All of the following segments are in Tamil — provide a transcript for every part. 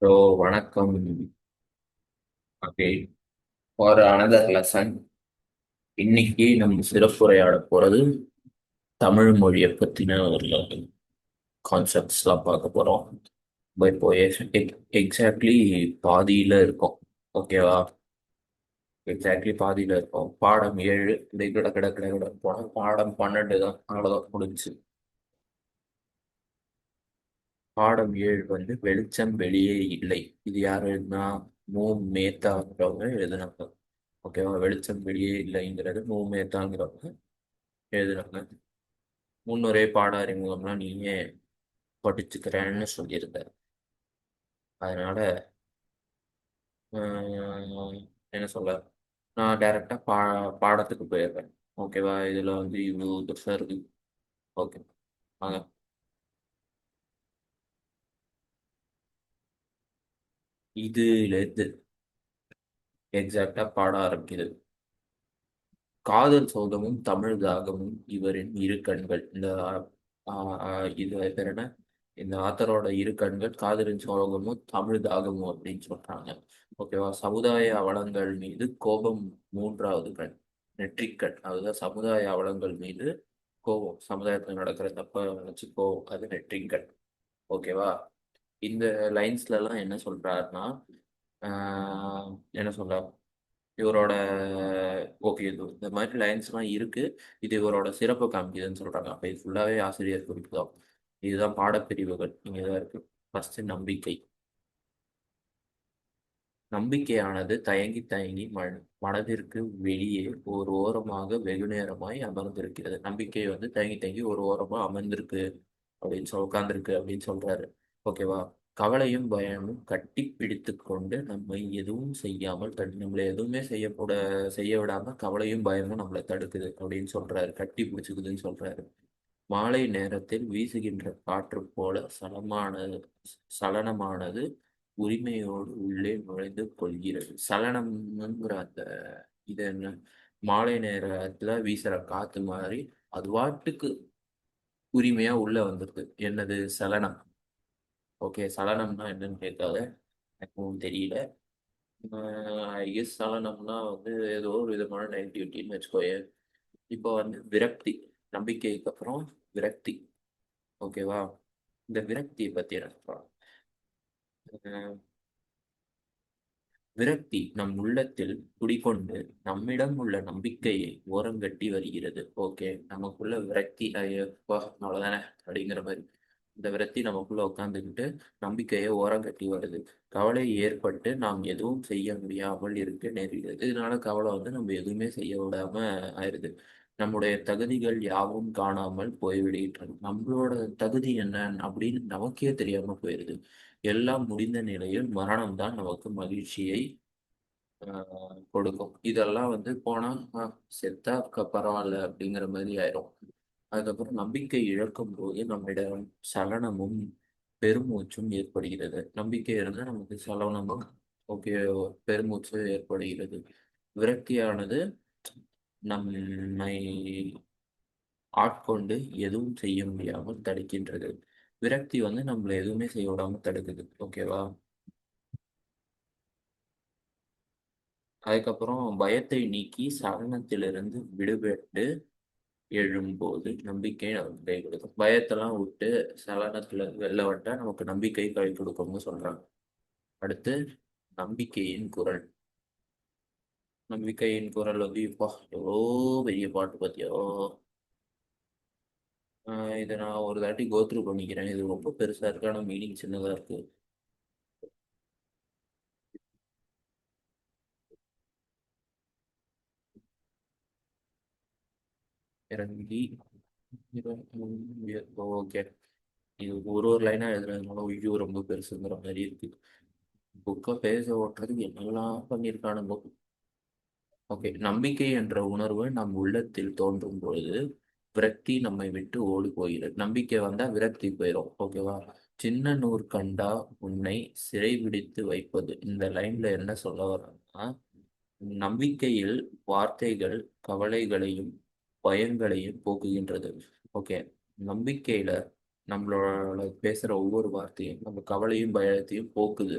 ஸோ வணக்கம். Okay, for another lesson. இன்னைக்கு நம்ம சிறப்புரையாட போகிறது தமிழ் மொழியை பற்றின ஒரு கான்செப்ட்ஸ்லாம் பார்க்க போகிறோம். இப்போ எக்ஸாக்ட்லி பாதியில் இருக்கோம். ஓகேவா? எக்ஸாக்ட்லி பாதியில் இருக்கோம். பாடம் 7 இப்படி கிட கிட கிட கிட போனால் பாடம் 12 தான், அவ்வளோதான் முடிஞ்சு. பாடம் 7 வந்து வெளிச்சம் வெளியே இல்லை. இது யார் எழுதுனா? மு மேத்தாங்கிறவங்க எழுதுனாங்க. ஓகேவா? வெளிச்சம் வெளியே இல்லைங்கிறது மு மேத்தாங்கிறவங்க எழுதுனாங்க. முன்னுரை பாட அறிமுகம்லாம் நீயே படிச்சுக்கிறேன்னு சொல்லியிருந்தார். அதனால என்ன சொல்ல, நான் டைரக்டா பாடத்துக்கு போயிடுறேன். ஓகேவா? இதுல வந்து இவ்வளோ பெருசா இருக்கு. ஓகே, வாங்க. இதுல இருந்து எக்ஸாக்டா பாட ஆரம்பிக்குது. காதல் சோகமும் தமிழ் தாகமும் இவரின் இரு கண்கள். இந்த இது பேர் என்ன? இந்த ஆத்தரோட இரு கண்கள் காதலின் சோகமும் தமிழ் தாகமும் அப்படின்னு சொல்றாங்க. ஓகேவா? சமுதாய அவலங்கள் மீது கோபம் மூன்றாவது கண், நெற்றிக்கண். அதுதான் சமுதாய அவலங்கள் மீது கோபம், சமுதாயத்தில் நடக்கிற தப்ப நினைச்சு கோபம், அது நெற்றிக்கண். ஓகேவா? இந்த லைன்ஸ்ல எல்லாம் என்ன சொல்றாருன்னா, ஆஹ் என்ன சொல்ற, இவரோட ஓகே, இது இந்த மாதிரி லைன்ஸ்லாம் இருக்கு. இது இவரோட சிறப்பு காமிக்குதுன்னு சொல்றாங்க. அப்ப இது ஃபுல்லாவே ஆசிரியர் குறிப்பு தான். இதுதான் பாடப்பிரிவுகள் இங்கே தான் இருக்கு. ஃபர்ஸ்ட் நம்பிக்கை. நம்பிக்கையானது தயங்கி தயங்கி மனதிற்கு வெளியே ஒரு ஓரமாக வெகுநேரமாய் அமர்ந்திருக்கிறது. நம்பிக்கை வந்து தயங்கி தயங்கி ஒரு ஓரமா அமர்ந்திருக்கு அப்படின்னு உட்கார்ந்திருக்கு அப்படின்னு சொல்றாரு. ஓகேவா? கவலையும் பயமும் கட்டி பிடித்து கொண்டு நம்மை எதுவும் செய்யாமல் நம்மளை எதுவுமே செய்ய விடாம கவலையும் பயமும் நம்மளை தடுக்குது அப்படின்னு சொல்றாரு. கட்டி பிடிச்சுக்குதுன்னு சொல்றாரு. மாலை நேரத்தில் வீசுகின்ற காற்று போல சலனமானது உரிமையோடு உள்ளே நுழைந்து கொள்கிறது. சலனம்ங்கிற அந்த இது என்ன, மாலை நேரத்துல வீசுற காத்து மாதிரி அது வாட்டுக்கு உரிமையா உள்ள வந்துருது. என்னது? சலனம். ஓகே, சலனம்னா என்னன்னு கேட்காத, எனக்கும் தெரியல. ஐ கெஸ் சலனம்னா வந்து ஏதோ ஒரு விதமான நெகட்டிவிட்டின்னு வச்சுக்கோயேன். இப்போ வந்து விரக்தி. நம்பிக்கைக்கு அப்புறம் விரக்தி. ஓகேவா? இந்த விரக்தியை பத்தி எனக்கு விரக்தி நம் உள்ளத்தில் குடிகொண்டு நம்மிடம் உள்ள நம்பிக்கையை ஓரங்கட்டி வருகிறது. ஓகே, நமக்குள்ள விரக்தி ஐயப்பா அவ்வளவுதானே அப்படிங்கிற மாதிரி இந்த விரக்தி நமக்குள்ள உட்காந்துக்கிட்டு நம்பிக்கையை ஓரங்கட்டி வருது. கவலை ஏற்பட்டு நாம் எதுவும் செய்ய முடியாமல் இருக்க நேரிடுது. இதனால கவலை வந்து நம்ம எதுவுமே செய்ய விடாம ஆயிருது. நம்முடைய தகுதிகள் யாவும் காணாமல் போய்விடுகின்றன. நம்மளோட தகுதி என்ன அப்படின்னு நமக்கே தெரியாம போயிருது. எல்லாம் முடிந்த நிலையில் மரணம் தான் நமக்கு மகிழ்ச்சியை கொடுக்கும். இதெல்லாம் வந்து போனா செத்தா பரவாயில்ல அப்படிங்கிற மாதிரி ஆயிரும். அதுக்கப்புறம் நம்பிக்கை இழக்கும் போது நம்மிடம் சலனமும் பெருமூச்சும் ஏற்படுகிறது. நம்பிக்கை இருந்தால் நமக்கு சலனமும் ஓகே, பெருமூச்சு ஏற்படுகிறது. விரக்தியானது நம்மை ஆட்கொண்டு எதுவும் செய்ய முடியாமல் தடுக்கின்றது. விரக்தி வந்து நம்மள எதுவுமே செய்ய விடாம தடுக்குது. ஓகேவா? அதுக்கப்புறம் பயத்தை நீக்கி சலனத்திலிருந்து விடுபட்டு எழும்போது நம்பிக்கை நமக்கு கை கொடுக்கும். பயத்தெல்லாம் விட்டு சலனத்துல வெளில வந்துட்டா நமக்கு நம்பிக்கை கை கொடுக்கும்னு சொல்றாங்க. அடுத்து நம்பிக்கையின் குரல். நம்பிக்கையின் குரல் வந்து இப்போ எவ்வளோ பெரிய பாட்டு பத்தியோ. இதை நான் ஒரு தாட்டி கோத்ரூ பண்ணிக்கிறேன். இது ரொம்ப பெருசா இருக்கு, ஆனா மீனிங் சின்னதா இருக்கு. இறங்கி ஓகே, இது ஒரு ஒரு லைனா எழுதுறதுனால ஐயோ ரொம்ப பெருசுங்கிற மாதிரி இருக்கு. புக்கை பேச ஓட்டுறதுக்கு என்னெல்லாம் பண்ணியிருக்கானுங்க. ஓகே, நம்பிக்கை என்ற உணர்வு நம் உள்ளத்தில் தோன்றும் பொழுது விரக்தி நம்மை விட்டு ஓடி போகிறது. நம்பிக்கை வந்தா விரக்தி போயிடும். ஓகேவா? சின்ன நூறு கண்டா உன்னை சிறைபிடித்து வைப்பது. இந்த லைன்ல என்ன சொல்ல வர்றேன்னா, நம்பிக்கையில் வார்த்தைகள் கவலைகளையும் பயங்களையும் போக்குகின்றது. ஓகே, நம்பிக்கையில நம்மளோட பேசுற ஒவ்வொரு வார்த்தையும் நம்ம கவலையும் பயத்தையும் போக்குது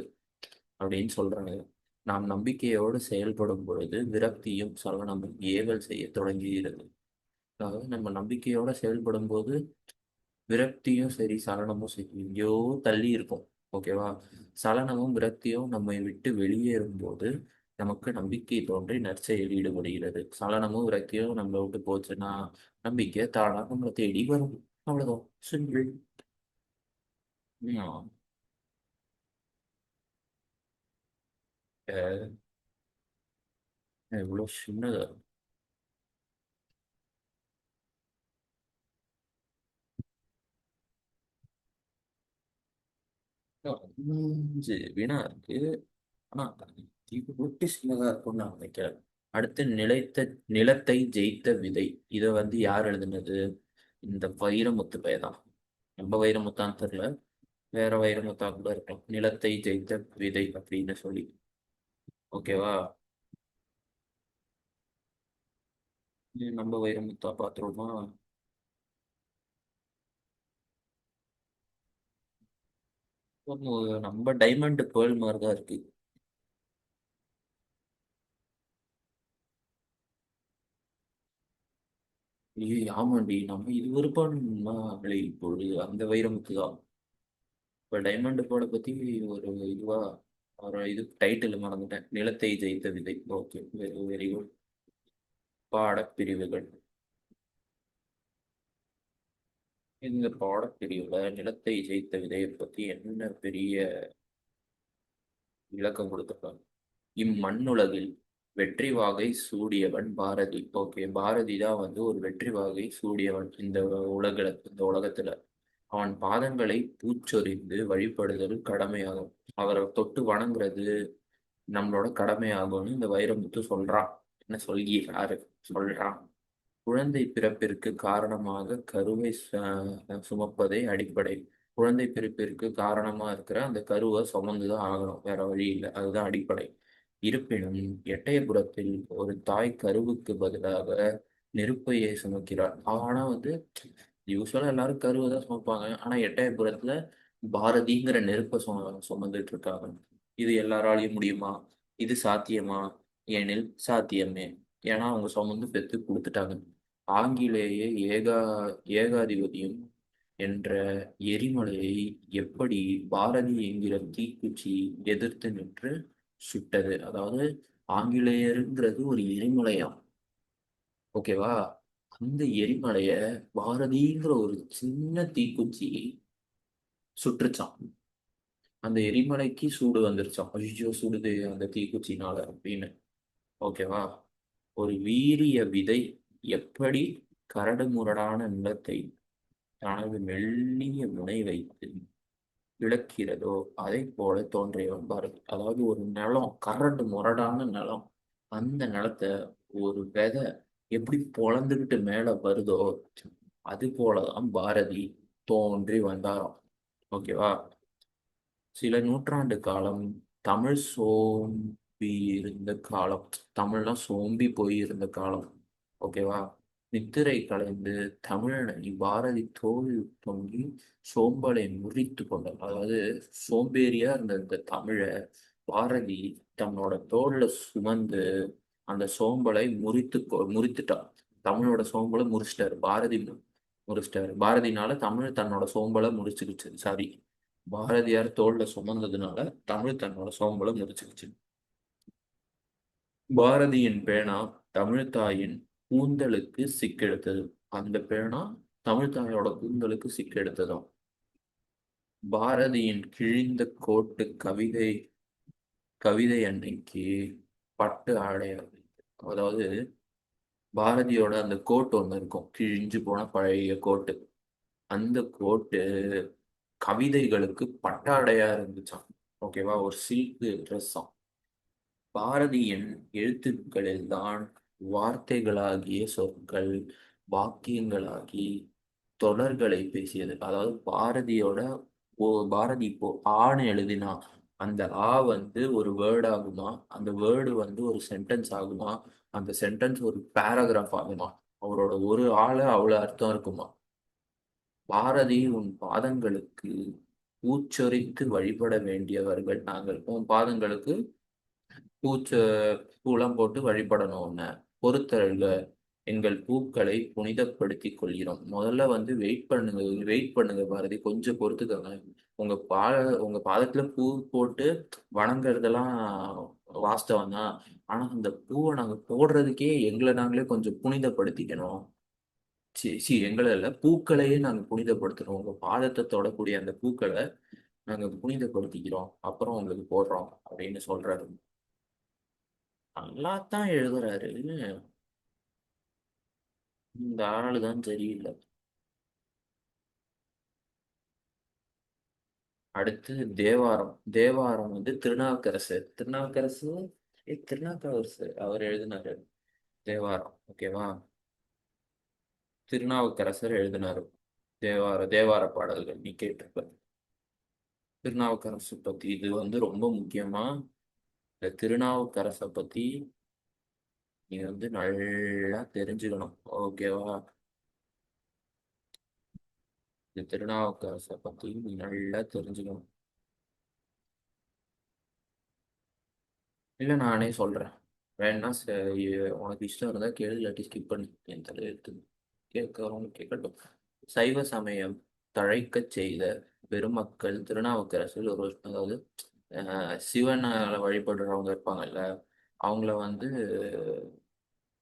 அப்படின்னு சொல்றாங்க. நாம் நம்பிக்கையோடு செயல்படும் பொழுது விரக்தியும் சலனமும் ஏவல் செய்ய தொடங்குகிறது. அதாவது நம்ம நம்பிக்கையோட செயல்படும் போது விரக்தியும் சரி சலனமும் சரி எங்கேயோ தள்ளி இருக்கும். ஓகேவா? சலனமும் விரக்தியும் நம்மை விட்டு வெளியேறும் போது நமக்கு நம்பிக்கை தோன்றி நற்செயலில் ஈடுபடுகிறது. சலனமும் விரக்தியும் நம்மளை விட்டு போச்சுன்னா நம்பிக்கை தானா நம்மளை தேடி வரும். அவ்வளவுதான், சிம்பிள். இவ்வளோ சின்னதா? வீணா இருக்கு. ஆனா இது விட்டு சின்னதா இருக்கும்னு நான் நினைக்கிறேன். அடுத்து நிலத்தை ஜெயித்த விதை. இதை வந்து யார் எழுதுனது? இந்த வைரமுத்து பையதான். நம்ம வைரமுத்தான்னு தெரியல, வேற வைரமுத்தா கூட இருக்கலாம். நிலத்தை ஜெயித்த விதை அப்படின்னு சொல்லி. ஓகேவா? இது நம்ம வைரமுத்தா பாத்துருவோமா? நம்ம டைமண்ட் பேர்ல் மாதிரி தான் இருக்கு. ஏய் ஆமாண்டி, நம்ம இது விருப்பம்னா இப்பொழுது அந்த வைரமுத்து தான். இப்போ டைமண்ட் போர்டை பத்தி ஒரு இதுவா ஒரு இது டைட்டில் மறந்துட்டேன். நிலத்தை ஜெயித்த விதை. Okay, very very good. பாடப்பிரிவுகள். இந்த பாடப்பிரிவுல நிலத்தை ஜெயித்த விதையை பத்தி என்ன பெரிய விளக்கம் கொடுத்துருக்காங்க. இம்மண்ணுலகில் வெற்றி வாகை சூடியவன் பாரதி. ஓகே, பாரதி தான் வந்து ஒரு வெற்றி வாகை சூடியவன் இந்த உலகத்துல. அவன் பாதங்களை பூச்சொரிந்து வழிபடுதல் கடமையாகும். அவரை தொட்டு வணங்குறது நம்மளோட கடமையாகும்னு இந்த வைரமுத்து சொல்றான். என்ன சொல்கிறாரு? சொல்றான். குழந்தை பிறப்பிற்கு காரணமாக கருவை சுமப்பதே அடிப்படை. குழந்தை பிறப்பிற்கு காரணமா இருக்கிற அந்த கருவை சுமந்துதான் ஆகணும், வேற வழி இல்லை, அதுதான் அடிப்படை. இருப்பினும் எட்டயபுரத்தில் ஒரு தாய் கருவுக்கு பதிலாக நெருப்பையே சுமக்கிறார். ஆனா வந்து யூஸ்வலா எல்லாரும் கருவை தான் சுமப்பாங்க, ஆனா எட்டயபுரத்துல பாரதிங்கிற நெருப்பை சுமந்துட்டு இருக்காங்க. இது எல்லாராலையும் முடியுமா? இது சாத்தியமா? எனில் சாத்தியமே. ஏன்னா அவங்க சுமந்து பெத்து கொடுத்துட்டாங்க. ஆங்கிலேய ஏகா ஏகாதிபதியம் என்ற எரிமலையை எப்படி பாரதி என்கிற தீக்குச்சி எதிர்த்து நின்று சுட்டது. அதாவது ஆங்கிலேயருங்கிறது ஒரு எரிமலையாம். ஓகேவா? அந்த எரிமலைய பாரதிங்கிற ஒரு சின்ன தீக்குச்சி சுட்டுருச்சான். அந்த எரிமலைக்கு சூடு வந்துருச்சான். ஐயோ சுடுது அந்த தீக்குச்சினால அப்படின்னு. ஓகேவா? ஒரு வீரிய விதை எப்படி கரடு முரடான நிலத்தை தனது மெல்லிய முனை வைத்து விளக்கிறதோ அதை போல தோன்றியவன் பாரதி. அதாவது ஒரு நிலம், கரடு முரடான நிலம், அந்த நிலத்தை ஒரு விதை எப்படி பொளந்துக்கிட்டு மேல வருதோ அது போலதான் பாரதி தோன்றி வந்தாராம். ஓகேவா? சில நூற்றாண்டு காலம் தமிழ் சோம்பி இருந்த காலம். தமிழ்லாம் சோம்பி போய் இருந்த காலம். ஓகேவா? நித்திரை கலைந்து தமிழனை பாரதி தோல் தொங்கி சோம்பலை முறித்து கொண்டார். அதாவது சோம்பேறியா இருந்த இந்த தமிழை பாரதி தன்னோட தோல்ல சுமந்து அந்த சோம்பலை முறித்துட்டார். தமிழோட சோம்பலை முறிச்சிட்டாரு பாரதி. முறிச்சிட்டாரு. பாரதினால தமிழ் தன்னோட சோம்பலை முறிச்சுக்கிச்சு. சாரி, பாரதியார் தோல்ல சுமந்ததுனால தமிழ் தன்னோட சோம்பலை முறிச்சுக்கிச்சு. பாரதியின் பேனா தமிழ்த்தாயின் கூந்தலுக்கு சிக்கெடுத்தது. அந்த பேனா தமிழ்த்தாயோட கூந்தலுக்கு சிக்கெடுத்ததாம். பாரதியின் கிழிந்த கோட்டு கவிதை அன்னைக்கு பட்டு ஆடையாக. அதாவது பாரதியோட அந்த கோட் ஒன்று இருக்கும், கிழிஞ்சு போன பழைய கோட்டு. அந்த கோட்டு கவிதைகளுக்கு பட்டாடையா இருந்துச்சாம். ஓகேவா? ஒரு சில்க் ட்ரெஸ்ஸாம். பாரதியின் எழுத்துக்களில்தான் வார்த்தைகளாகிய சொற்கள் வாக்கியங்களாகி தொடர்களை பேசியது. அதாவது பாரதி இப்போ ஆன்னு எழுதினா அந்த ஆ வந்து ஒரு வேர்ட் ஆகுமா, அந்த வேர்டு வந்து ஒரு சென்டென்ஸ் ஆகுமா, அந்த சென்டென்ஸ் ஒரு பேராகிராஃப் ஆகுமா. அவரோட ஒரு ஆள அவ்வளவு அர்த்தம் இருக்குமா. பாரதி உன் பாதங்களுக்கு பூச்சொரித்து வழிபட வேண்டியவர்கள் நாங்கள். உன் பாதங்களுக்கு பூச்ச பூலாம் போட்டு வழிபடணும் உன்னை. பொறுத்தருள்க, எங்கள் பூக்களை புனிதப்படுத்திக் கொள்கிறோம். முதல்ல வந்து வெயிட் பண்ணுங்க பாரதி, கொஞ்சம் பொறுத்துக்கோங்க. உங்க பா உங்க பாதத்துல பூ போட்டு வணங்குறதெல்லாம் வாஸ்தவம் தான். ஆனா அந்த பூவை நாங்க போடுறதுக்கே எங்களை நாங்களே கொஞ்சம் புனிதப்படுத்திக்கணும். எங்களை இல்ல, பூக்களையே நாங்க புனிதப்படுத்துறோம். உங்க பாதத்தை தொடக்கூடிய அந்த பூக்களை நாங்க புனிதப்படுத்திக்கிறோம், அப்புறம் உங்களுக்கு போடுறோம் அப்படின்னு சொல்றாரு. நல்லா தான் எழுதுறாரு. இந்த ஆளு தான் சரியில்லை. அடுத்து தேவாரம். தேவாரம் வந்து திருநாவுக்கரசு அவர் எழுதினாரு தேவாரம். ஓகேவா? திருநாவுக்கரசர் எழுதினாரு தேவார பாடல்கள் நீ கேட்டிருப்ப. திருநாவுக்கரசு பத்தி இது வந்து ரொம்ப முக்கியமா. இந்த திருநாவுக்கரசை பத்தி நீ வந்து நல்லா தெரிஞ்சுக்கணும். ஓகேவா? இந்த திருநாவுக்கரசை பத்தி நீ நல்லா தெரிஞ்சுக்கணும். இல்லை, நானே சொல்றேன். வேணா உனக்கு இஷ்டம் இருந்தா கேளு, இல்லாட்டி ஸ்கிப் பண்ணி என் தலை எடுத்து கேட்கறவங்க கேட்கட்டும். சைவ சமயம் தழைக்கச் செய்த பெருமக்கள் திருநாவுக்கரசர் ஒரு, அதாவது சிவனை வழிபடுறவங்க இருப்பாங்கல்ல, அவங்கள வந்து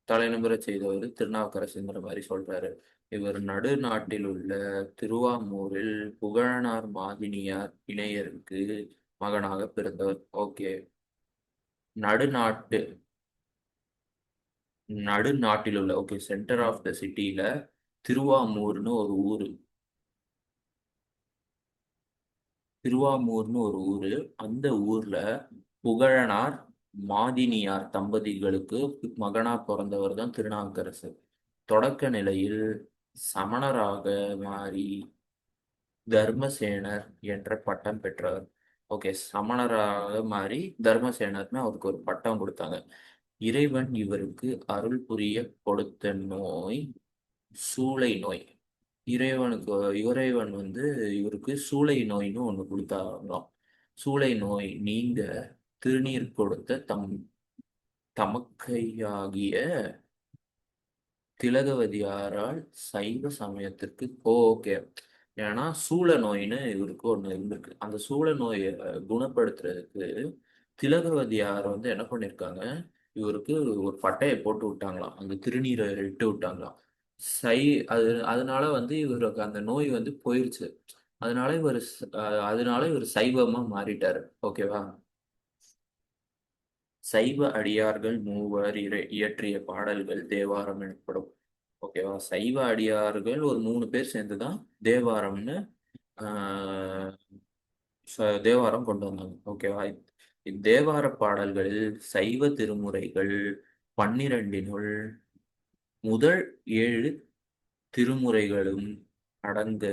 தலைநிமிர செய்தவர் திருநாவுக்கரசுங்கிற மாதிரி சொல்றாரு. இவர் நடுநாட்டில் உள்ள திருவாமூரில் புகழனார் மாதினியார் இணையருக்கு மகனாக பிறந்தவர். ஓகே. நடுநாட்டு நடுநாட்டில் உள்ள, ஓகே, சென்டர் ஆஃப் த சிட்டியில திருவாமூர்னு ஒரு ஊரு. திருவாமூர்னு ஒரு ஊரு. அந்த ஊர்ல புகழனார் மாதினியார் தம்பதிகளுக்கு மகனா பிறந்தவர் தான் திருநாவுக்கரசர். தொடக்க நிலையில் சமணராக மாறி தர்மசேனர் என்ற பட்டம் பெற்றவர். ஓகே, சமணராக மாறி தர்மசேனர்னு அவருக்கு ஒரு பட்டம் கொடுத்தாங்க. இறைவன் இவருக்கு அருள் புரிய கொடுத்த நோய் சூளை நோய். இறைவன் வந்து இவருக்கு சூளை நோய்னு ஒண்ணு கொடுத்தாங்களாம். சூளை நோய் நீங்க திருநீர் கொடுத்த தமக்கையாகிய திலகவதியாரால் சைவ சமயத்திற்கு ஓகே. ஏன்னா சூள நோயின்னு இவருக்கு ஒண்ணு இருந்திருக்கு. அந்த சூள நோயை குணப்படுத்துறதுக்கு திலகவதியார் வந்து என்ன பண்ணிருக்காங்க, இவருக்கு ஒரு பட்டையை போட்டு விட்டாங்களாம், அந்த திருநீரை இட்டு விட்டாங்களாம். சை அதனால வந்து இவருக்கு அந்த நோய் வந்து போயிருச்சு. அதனால இவர் சைவமா மாறிட்டாரு. ஓகேவா? சைவ அடியார்கள் மூவர் இயற்றிய பாடல்கள் தேவாரம் எனப்படும். ஓகேவா? சைவ அடியார்கள் ஒரு 3 பேர் சேர்ந்துதான் தேவாரம்னு ஆஹ் தேவாரம் கொண்டு வந்தாங்க. ஓகேவா? இத்தேவார பாடல்களில் சைவ திருமுறைகள் 12னுள் முதல் 7 திருமுறைகளும் அடங்க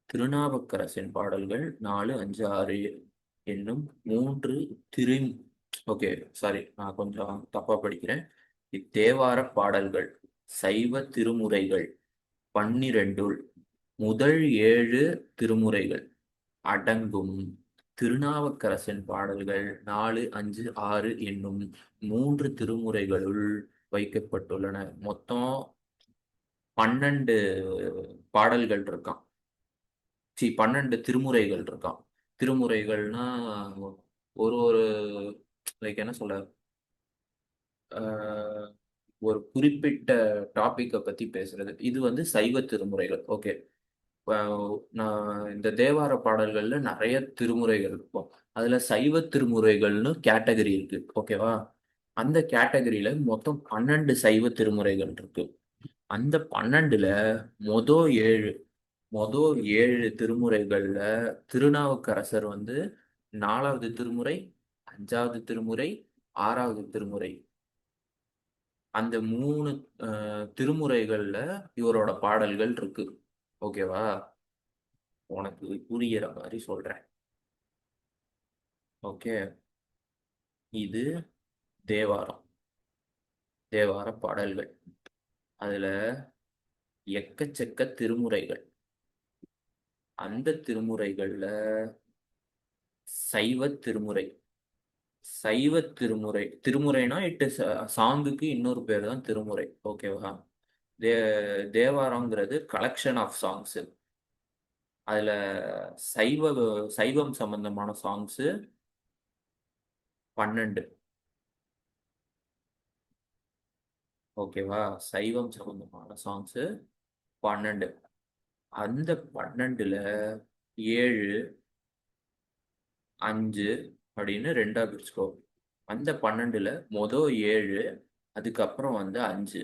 திருநாவுக்கரசின் பாடல்கள் 4, 5, 6 என்னும் 3 திரு ஓகே, சாரி, நான் கொஞ்சம் தப்பா படிக்கிறேன். இத்தேவார பாடல்கள் சைவ திருமுறைகள் 12ல் முதல் 7 திருமுறைகள் அடங்கும் திருநாவுக்கரசின் பாடல்கள் 4, 5, 6 என்னும் 3 திருமுறைகளுள் வைக்கப்பட்டுள்ளன. மொத்தம் 12 பாடல்கள் இருக்கான். 12 திருமுறைகள் இருக்கான். திருமுறைகள்னா ஒரு ஒரு லைக் என்ன சொல்ல, ஆஹ், ஒரு குறிப்பிட்ட டாபிக்கை பத்தி பேசுறது. இது வந்து சைவ திருமுறைகள். ஓகே. நான் இந்த தேவார பாடல்கள்ல நிறைய திருமுறைகள் இருக்கும். அதுல சைவ திருமுறைகள்னு கேட்டகரி இருக்கு. ஓகேவா? அந்த கேட்டகரியில மொத்தம் 12 சைவ திருமுறைகள் இருக்கு. அந்த 12ல மொத ஏழு மொத 7 திருமுறைகள்ல திருநாவுக்கரசர் வந்து 4வது திருமுறை, 5வது திருமுறை, 6வது திருமுறை, அந்த 3 திருமுறைகள்ல இவரோட பாடல்கள் இருக்கு. ஓகேவா? உனக்கு புரியிற மாதிரி சொல்றேன். ஓகே. இது தேவாரம். தேவார பாடல்கள். அதுல எக்கச்சக்க திருமுறைகள். அந்த திருமுறைகள்ல சைவ திருமுறை. சைவ திருமுறை, திருமுறைனா இட்டு சாங்குக்கு இன்னொரு பேர் தான் திருமுறை. ஓகேவா? தே தேவாரங்கிறது கலெக்ஷன் ஆஃப் சாங்ஸ். அதுல சைவ சைவம் சம்பந்தமான சாங்ஸ் 12. ஓகேவா? சைவம் சம்பந்தமான சாங்ஸ் 12. அந்த 12ல 7, 5 அப்படின்னு ரெண்டா பிரிச்சுக்கோ. அந்த 12ல மொதல் 7, அதுக்கப்புறம் வந்து 5.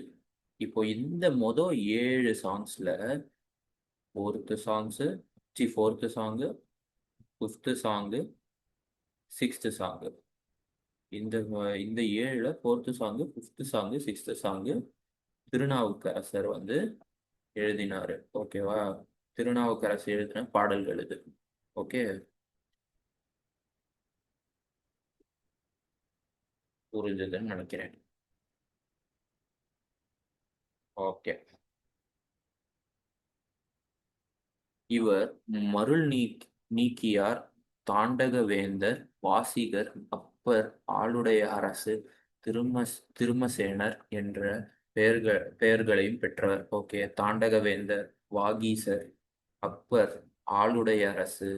இப்போ இந்த மொதல் 7 சாங்ஸ்ல fourth song, fifth song, sixth song. இந்த 7ல fourth song, fifth song, sixth song Thirunavukkarasar வந்து எழுதினாரு. ஓகேவா? திருநாவுக்கரசர் எழுதின பாடல்கள் இது. ஓகே, புரிஞ்சதுன்னு நினைக்கிறேன். ஓகே. இவர் மருள் நீக்கியார், தாண்டகவேந்தர், வாசிகர், அப்பர், ஆளுடைய அரசு, திருமசேனர் என்ற பெயர்களையும் பெற்றவர். ஓகே, தாண்டகவேந்தர், வாகீசர், அப்பர், ஆளுடைய அரசு,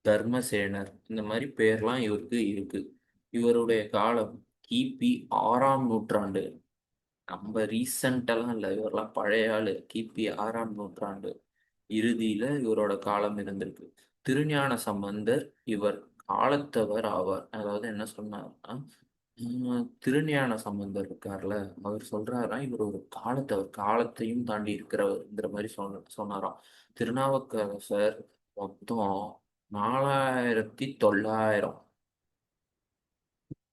தர்மசேனர், இந்த மாதிரி பேர்லாம் இவருக்கு இருக்கு. இவருடைய காலம் கிபி 6ஆம் நூற்றாண்டு. நம்ம ரீசெண்டெல்லாம் இல்லை, இவரெல்லாம் பழைய ஆளு. கிபி 6ஆம் நூற்றாண்டு இறுதியில இவரோட காலம் இருந்திருக்கு. திருஞான சம்பந்தர் இவர் காலத்தவர் ஆவார். அதாவது என்ன சொன்னார்னா, திருஞான சம்பந்தர் இருக்கார்ல, அவர் சொல்றாரா இவர் ஒரு காலத்தவர், காலத்தையும் தாண்டி இருக்கிறவர்ங்கிற மாதிரி சொன்னாராம். திருநாவுக்கரசர் மொத்தம் 4900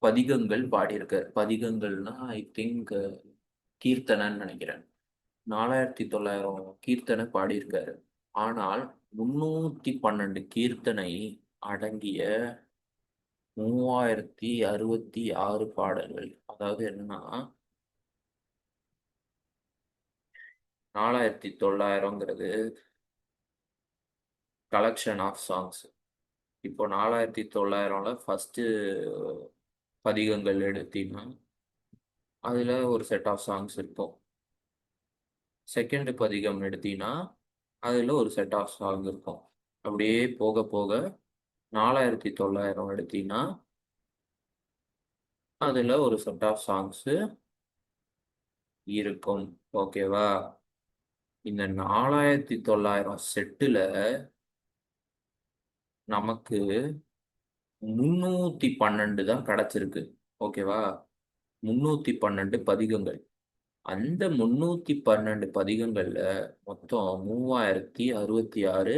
பதிகங்கள் பாடியிருக்கார். பதிகங்கள்னா ஐ திங்க் கீர்த்தனைன்னு நினைக்கிறேன். 4900 கீர்த்தனை பாடியிருக்காரு. ஆனால் 312 கீர்த்தனை அடங்கிய 3066 பாடல்கள். அதாவது என்னன்னா, 4900ங்கிறது கலெக்ஷன் ஆஃப் சாங்ஸ். இப்போ 4900ல ஃபர்ஸ்ட் பதிகங்கள் எடுத்தீங்கன்னா அதுல ஒரு செட் ஆஃப் சாங்ஸ் இருக்கும். செகண்ட் பதிகம் எடுத்தீங்கன்னா அதுல ஒரு செட் ஆஃப் சாங் இருக்கும். அப்படியே போக போக 4900 எடுத்தீங்கன்னா அதுல ஒரு செட் ஆஃப் சாங்ஸ் இருக்கும். ஓகேவா? இந்த 4900 செட்டுல நமக்கு 312 தான் கிடைச்சிருக்கு. ஓகேவா? 312 பதிகங்கள். அந்த 312 பதிகங்கள்ல மொத்தம் 3066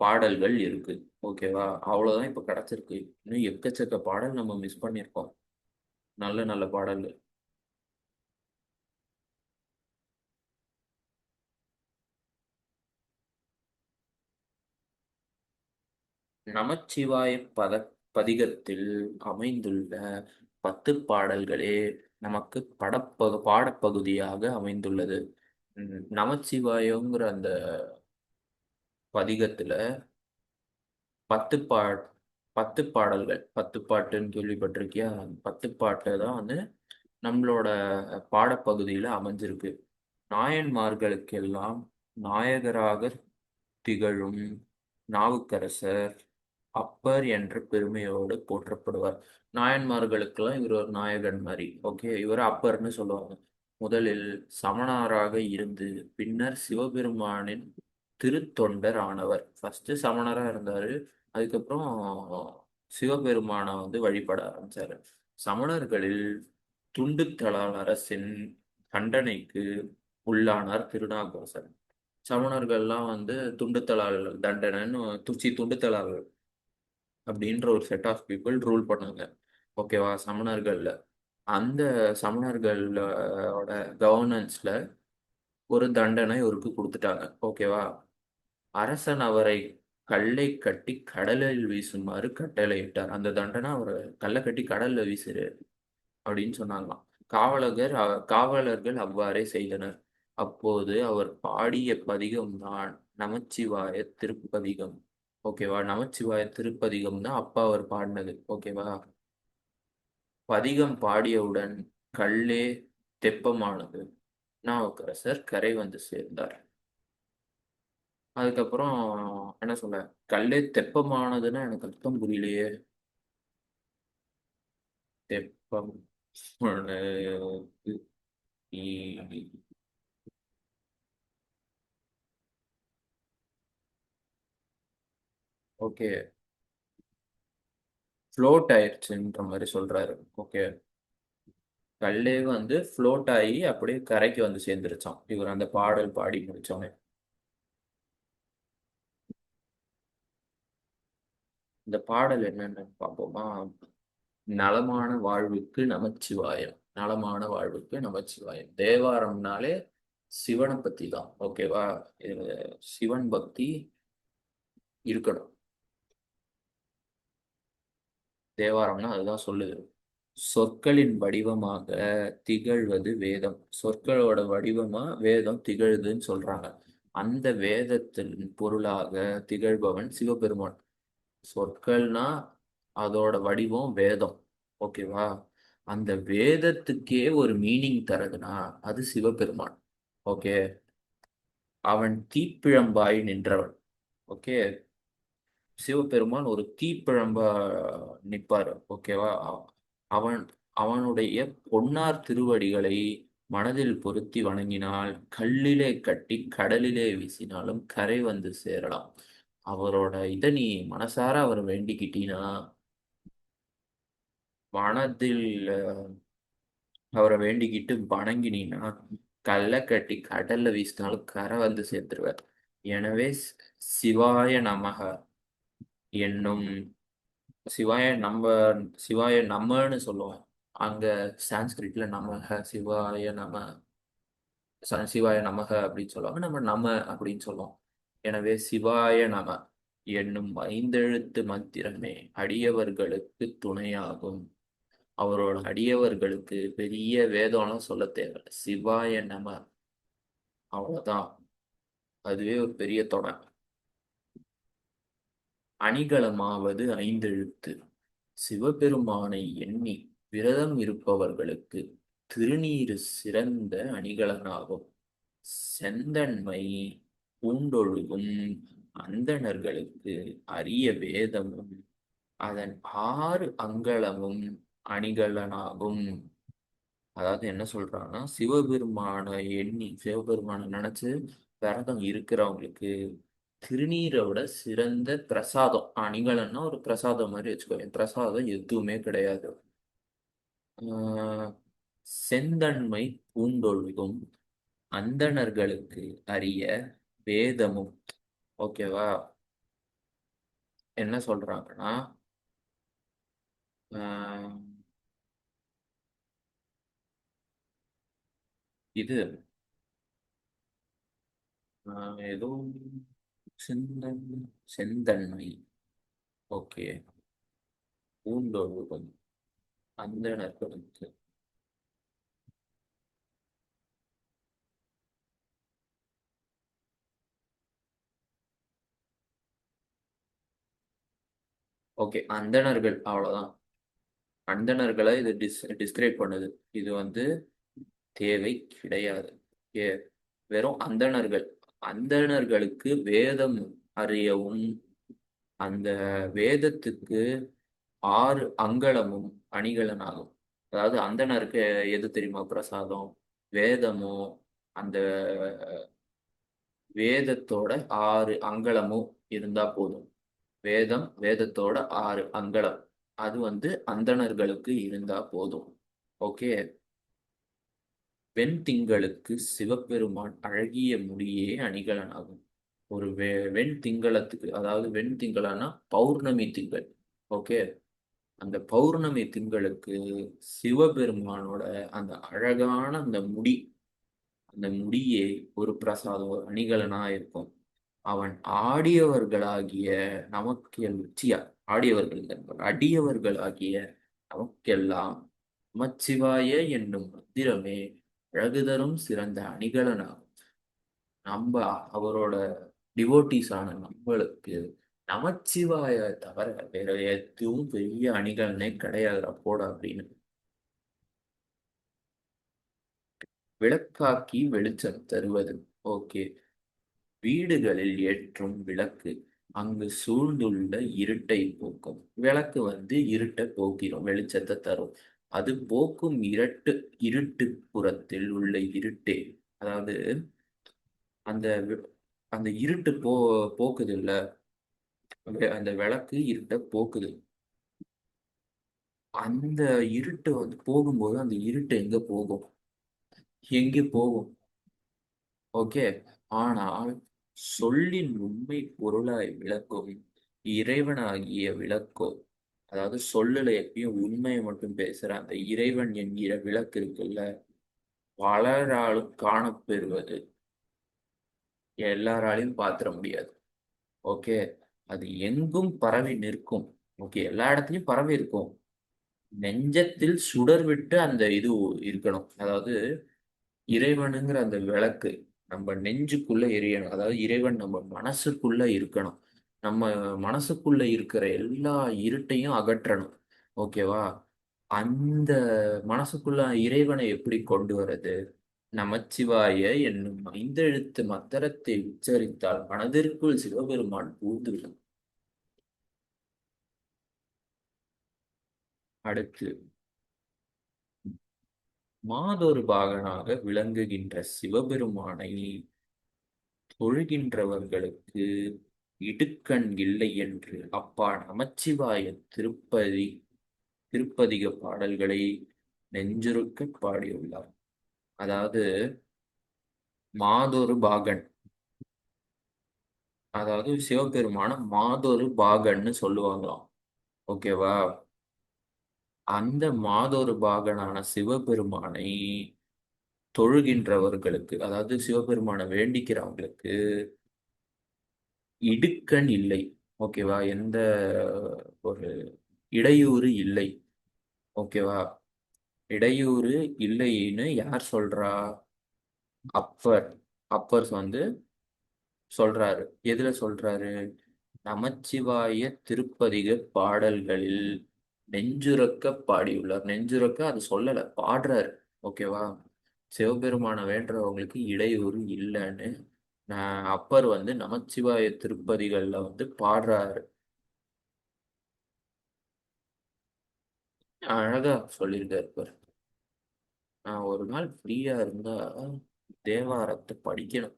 பாடல்கள் இருக்கு. ஓகேவா? அவ்வளவுதான் இப்ப கிடைச்சிருக்கு. இன்னும் எக்கச்சக்க பாடல் நம்ம மிஸ் பண்ணியிருக்கோம். நல்ல நல்ல பாடல்கள். நமச்சிவாய பதிகத்தில் அமைந்துள்ள 10 பாடல்களே நமக்கு பாடப்பகுதியாக அமைந்துள்ளது. நமச்சிவாயங்கிற அந்த பதிகத்துல 10 பா 10 பாடல்கள், 10 பாட்டுன்னு கேள்விப்பட்டிருக்கியா? 10 பாட்டு தான் வந்து நம்மளோட பாடப்பகுதியில அமைஞ்சிருக்கு. நாயன்மார்களுக்கெல்லாம் நாயகராக திகழும் நாவுக்கரசர் அப்பர் என்ற பெருமையோடு போற்றப்படுவார். நாயன்மார்களுக்கெல்லாம் இவர் ஒரு நாயகன் மாதிரி. ஓகே, இவர் அப்பர்னு சொல்லுவாங்க. முதலில் சமணராக இருந்து பின்னர் சிவபெருமானின் திருத்தொண்டர் ஆனவர். ஃபர்ஸ்ட் சமணரா இருந்தாரு, அதுக்கப்புறம் சிவபெருமானை வந்து வழிபட ஆரம்பிச்சாரு. சமணர்களில் துண்டுத்தலால் அரசின் தண்டனைக்கு உள்ளானார் திருநாவுக்கரசர். சமணர்கள்லாம் வந்து துண்டுத்தலால் தண்டனைன்னு துண்டுத்தலால் அப்படின்ற ஒரு செட் ஆஃப் பீப்புள் ரூல் பண்ணாங்க. ஓகேவா? சமணர்கள்ல அந்த சமணர்களோட கவர்னன்ஸ்ல ஒரு தண்டனை இவருக்கு கொடுத்துட்டாங்க. ஓகேவா? அரசன் அவரை கல்லை கட்டி கடலில் வீசுமாறு கட்டளையிட்டார். அந்த தண்டனை அவரை கல்லை கட்டி கடல்ல வீசுரு அப்படின்னு சொன்னாங்களாம். காவலர்கள் அவ்வாறே செய்தனர். அப்போது அவர் பாடிய பதிகம்தான் நமச்சிவாய திருப்பதிகம். ஓகேவா? நமச்சிவாய திருப்பதிகம் தான் அப்பா அவர் பாடினது. ஓகேவா? பதிகம் பாடியவுடன் கல்லே தெப்பமானது. நாவுக்கரசர் கரை வந்து சேர்ந்தார். அதுக்கப்புறம் என்ன சொல்ல? கல்லே தெப்பமானதுன்னா எனக்கு அர்த்தம் புரியலையே. தெப்பம். ஓகே. ஃப்ளோட் ஆயிடுச்சுன்ற மாதிரி சொல்றாரு. ஓகே. கல்லே வந்து ஃப்ளோட் ஆகி அப்படியே கரைக்கு வந்து சேர்ந்துருச்சான் இவர் அந்த பாடல் பாடி முடிச்சோன்னே. இந்த பாடல் என்னன்னு பார்ப்போமா? நலமான வாழ்வுக்கு நமச்சிவாயம். நலமான வாழ்வுக்கு நமச்சிவாயம். தேவாரம்னாலே சிவனை பத்தி தான். ஓகேவா? இதுல சிவன் பக்தி இருக்கணும். தேவாரம்னா அதுதான் சொல்லுது. சொற்களின் வடிவமாக திகழ்வது வேதம். சொற்களோட வடிவமா வேதம் திகழுதுன்னு சொல்றாங்க. அந்த வேதத்தின் பொருளாக திகழ்பவன் சிவபெருமான். சொற்கள்னா அதோட வடிவம் வேதம். ஓகேவா? அந்த வேதத்துக்கே ஒரு மீனிங் தரதுன்னா அது சிவபெருமான். ஓகே. அவன் தீப்பிழம்பாய் நின்றவன். ஓகே. சிவபெருமான் ஒரு தீப்பிழம்பா நிற்பார். ஓகேவா? அவன் அவனுடைய பொன்னார் திருவடிகளை மனதில் பொருத்தி வணங்கினால் கல்லிலே கட்டி கடலிலே வீசினாலும் கரை வந்து சேரலாம். அவரோட இதை நீ மனசார அவரை வேண்டிக்கிட்டீன்னா, மனதில் அவரை வேண்டிக்கிட்டு வணங்கினீன்னா கல்லை கட்டி கடல்ல வீசினாலும் கரை வந்து சேர்த்துருவார். எனவே சிவாய நமக என்னும் சிவாய நம்மன்னு சொல்லுவோம். அங்க சான்ஸ்கிரிட்ல நமக சிவாய நம சிவாய நமக அப்படின்னு சொல்லுவாங்க. நம்ம நம அப்படின்னு சொல்லுவோம். எனவே சிவாய நம என்னும் ஐந்தெழுத்து மந்திரமே அடியவர்களுக்கு துணையாகும். அவரோட அடியவர்களுக்கு பெரிய வேதம்லாம் சொல்ல தேவை. சிவாய நம, அவ்வளவுதான். அதுவே ஒரு பெரிய தொடர். அணிகலமாவது ஐந்தெழுத்து. சிவபெருமானை எண்ணி விரதம் இருப்பவர்களுக்கு திருநீறு சிறந்த அணிகலனாகும். செந்தன்மை பூண்டொழுகும் அந்தணர்களுக்கு அரிய வேதமும் அதன் ஆறு அங்களமும் அணிகலனாகும். அதாவது என்ன சொல்றாங்கன்னா, சிவபெருமானை எண்ணி சிவபெருமானை நினைச்சு விரதம் இருக்கிறவங்களுக்கு திருநீரை விட சிறந்த பிரசாதம் அணிகலன்னா ஒரு பிரசாதம் மாதிரி வச்சுக்கோங்க. பிரசாதம் எதுவுமே கிடையாது. ஆஹ் செந்தன்மை பூண்டொழுகும் அந்தணர்களுக்கு அரிய வேதமும். ஓகேவா? என்ன சொல்றாங்கன்னா, ஆஹ் இது ஏதோ செந்தன் செந்தன்மை. ஓகே. பூண்டொழுகும் அந்தணர்களுக்கு. ஓகே, அந்தணர்கள் அவ்வளவுதான். அந்தணர்களை இது டிஸ்கிரைப் பண்ணுது. இது வந்து தேவை கிடையாது. ஏ வெறும் அந்தணர்கள். அந்தணர்களுக்கு வேதம் அறியவும் அந்த வேதத்துக்கு ஆறு அங்களமும் அணிகலனாகும். அதாவது அந்தணருக்கு எது தெரியுமா பிரசாதம்? வேதமோ அந்த வேதத்தோட ஆறு அங்களமும் இருந்தா போதும். வேதத்தோட ஆறு அங்களம் அது வந்து அந்தணர்களுக்கு இருந்தா போதும். ஓகே. வெண்திங்களுக்கு சிவபெருமான் அழகிய முடியே அணிகலனாகும். ஒரு வெண்திங்களத்துக்கு, அதாவது வெண்திங்களானா பௌர்ணமி திங்கள். ஓகே. அந்த பௌர்ணமி திங்களுக்கு சிவபெருமானோட அந்த அழகான அந்த முடி, அந்த முடியே ஒரு பிரசாதம், ஒரு அணிகலனா இருக்கும். அவன் ஆடியவர்களாகிய நமக்கு ஆடியவர்கள் இல்லை, அடியவர்களாகிய நமக்கெல்லாம் நமச்சிவாய என்னும் மந்திரமே அழகுதரும் சிறந்த அணிகலனாகும். நம்ம அவரோட டிவோட்டிஸ் ஆன நம்மளுக்கு நமச்சிவாய தவிர வேற எதுவும் பெரிய அணிகலனே கிடையாதுடா போடா அப்படின்னு. விளக்காக்கி வெளிச்சம் தருவது. ஓகே. வீடுகளில் ஏற்றும் விளக்கு அங்கு சூழ்ந்துள்ள இருட்டை போக்கும். விளக்கு வந்து இருட்டை போக்கிரும், வெளிச்சத்தை தரும். அது போக்கும் இருட்டு புறத்தில் உள்ள இருட்டே. அதாவது அந்த அந்த இருட்டு போக்குது இல்ல, அந்த விளக்கு இருட்டை போக்குது. அந்த இருட்டு வந்து போகும்போது அந்த இருட்டு எங்க போகும்? எங்கே போகும்? ஓகே. ஆனால் சொல்லின் உண்மை பொருளாய் விளக்கும் இறைவனாகிய விளக்கோ, அதாவது சொல்லுல எப்பயும் உண்மையை மட்டும் பேசுற அந்த இறைவன் என்கிற விளக்கு இருக்குல்ல, பலராலும் காணப்பெறுவது, எல்லாராலையும் பார்த்திட முடியாது. ஓகே. அது எங்கும் பரவி நிற்கும். ஓகே, எல்லா இடத்துலயும் பரவி இருக்கும். நெஞ்சத்தில் சுடர் விட்டு அந்த இது இருக்கணும். அதாவது இறைவனுங்கிற அந்த விளக்கு நம்ம நெஞ்சுக்குள்ள எரியணும். அதாவது இறைவன் நம்ம மனசுக்குள்ள இருக்கணும். நம்ம மனசுக்குள்ள இருக்கிற எல்லா இருட்டையும் அகற்றணும். ஓகேவா? அந்த மனசுக்குள்ள இறைவனை எப்படி கொண்டு வர்றது? நமச்சிவாய என்னும் ஐந்தெழுத்து மந்திரத்தை உச்சரித்தால் மனதிற்குள் சிவபெருமான் பூந்துவிடும். அடுத்து, மாதொரு பாகனாக விளங்குகின்ற சிவபெருமானை தொழுகின்றவர்களுக்கு இடுக்கண் இல்லை என்று அப்பா நமச்சிவாய திருப்பதிக பாடல்களை நெஞ்சுருக்க பாடியுள்ளார். அதாவது மாதொரு பாகன், அதாவது சிவபெருமான மாதொரு பாகன்னு சொல்லுவாங்களாம். ஓகேவா? அந்த மாதொரு பாகனான சிவபெருமானை தொழுகின்றவர்களுக்கு, அதாவது சிவபெருமானை வேண்டிக்கிறவங்களுக்கு இடுக்கண் இல்லை. ஓகேவா? எந்த ஒரு இடையூறு இல்லை. ஓகேவா? இடையூறு இல்லைன்னு யார் சொல்றா? அப்பர். அப்பர் வந்து சொல்றாரு. எதுல சொல்றாரு? நமச்சிவாய திருப்பதிக பாடல்களில் நெஞ்சுரக்க பாடியுள்ளார். நெஞ்சுரக்க அது சொல்லல, பாடுறாரு. ஓகேவா? சிவபெருமான வேண்டுறவங்களுக்கு இடையூறு இல்லைன்னு நான் அப்பர் வந்து நமச்சிவாய திருப்பதிகள்ல வந்து பாடுறாரு. அழகா சொல்லியிருக்காரு பாரு. நான் ஒரு நாள் ஃப்ரீயா இருந்தா தேவாரத்தை படிக்கணும்.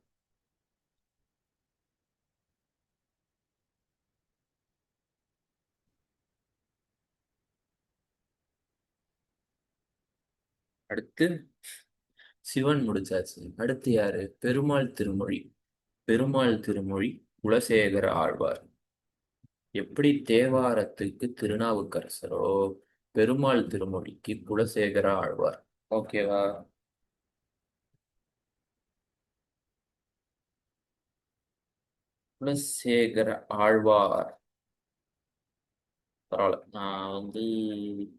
அடுத்து சிவன் முடிச்சாச்சு. அடுத்து யாரு? பெருமாள் திருமொழி. பெருமாள் திருமொழி குலசேகர ஆழ்வார். எப்படி தேவாரத்துக்கு திருநாவுக்கரசரோ, பெருமாள் திருமொழிக்கு குலசேகர ஆழ்வார். ஓகேவா? குலசேகர ஆழ்வார். பரவாயில்ல, நான் வந்து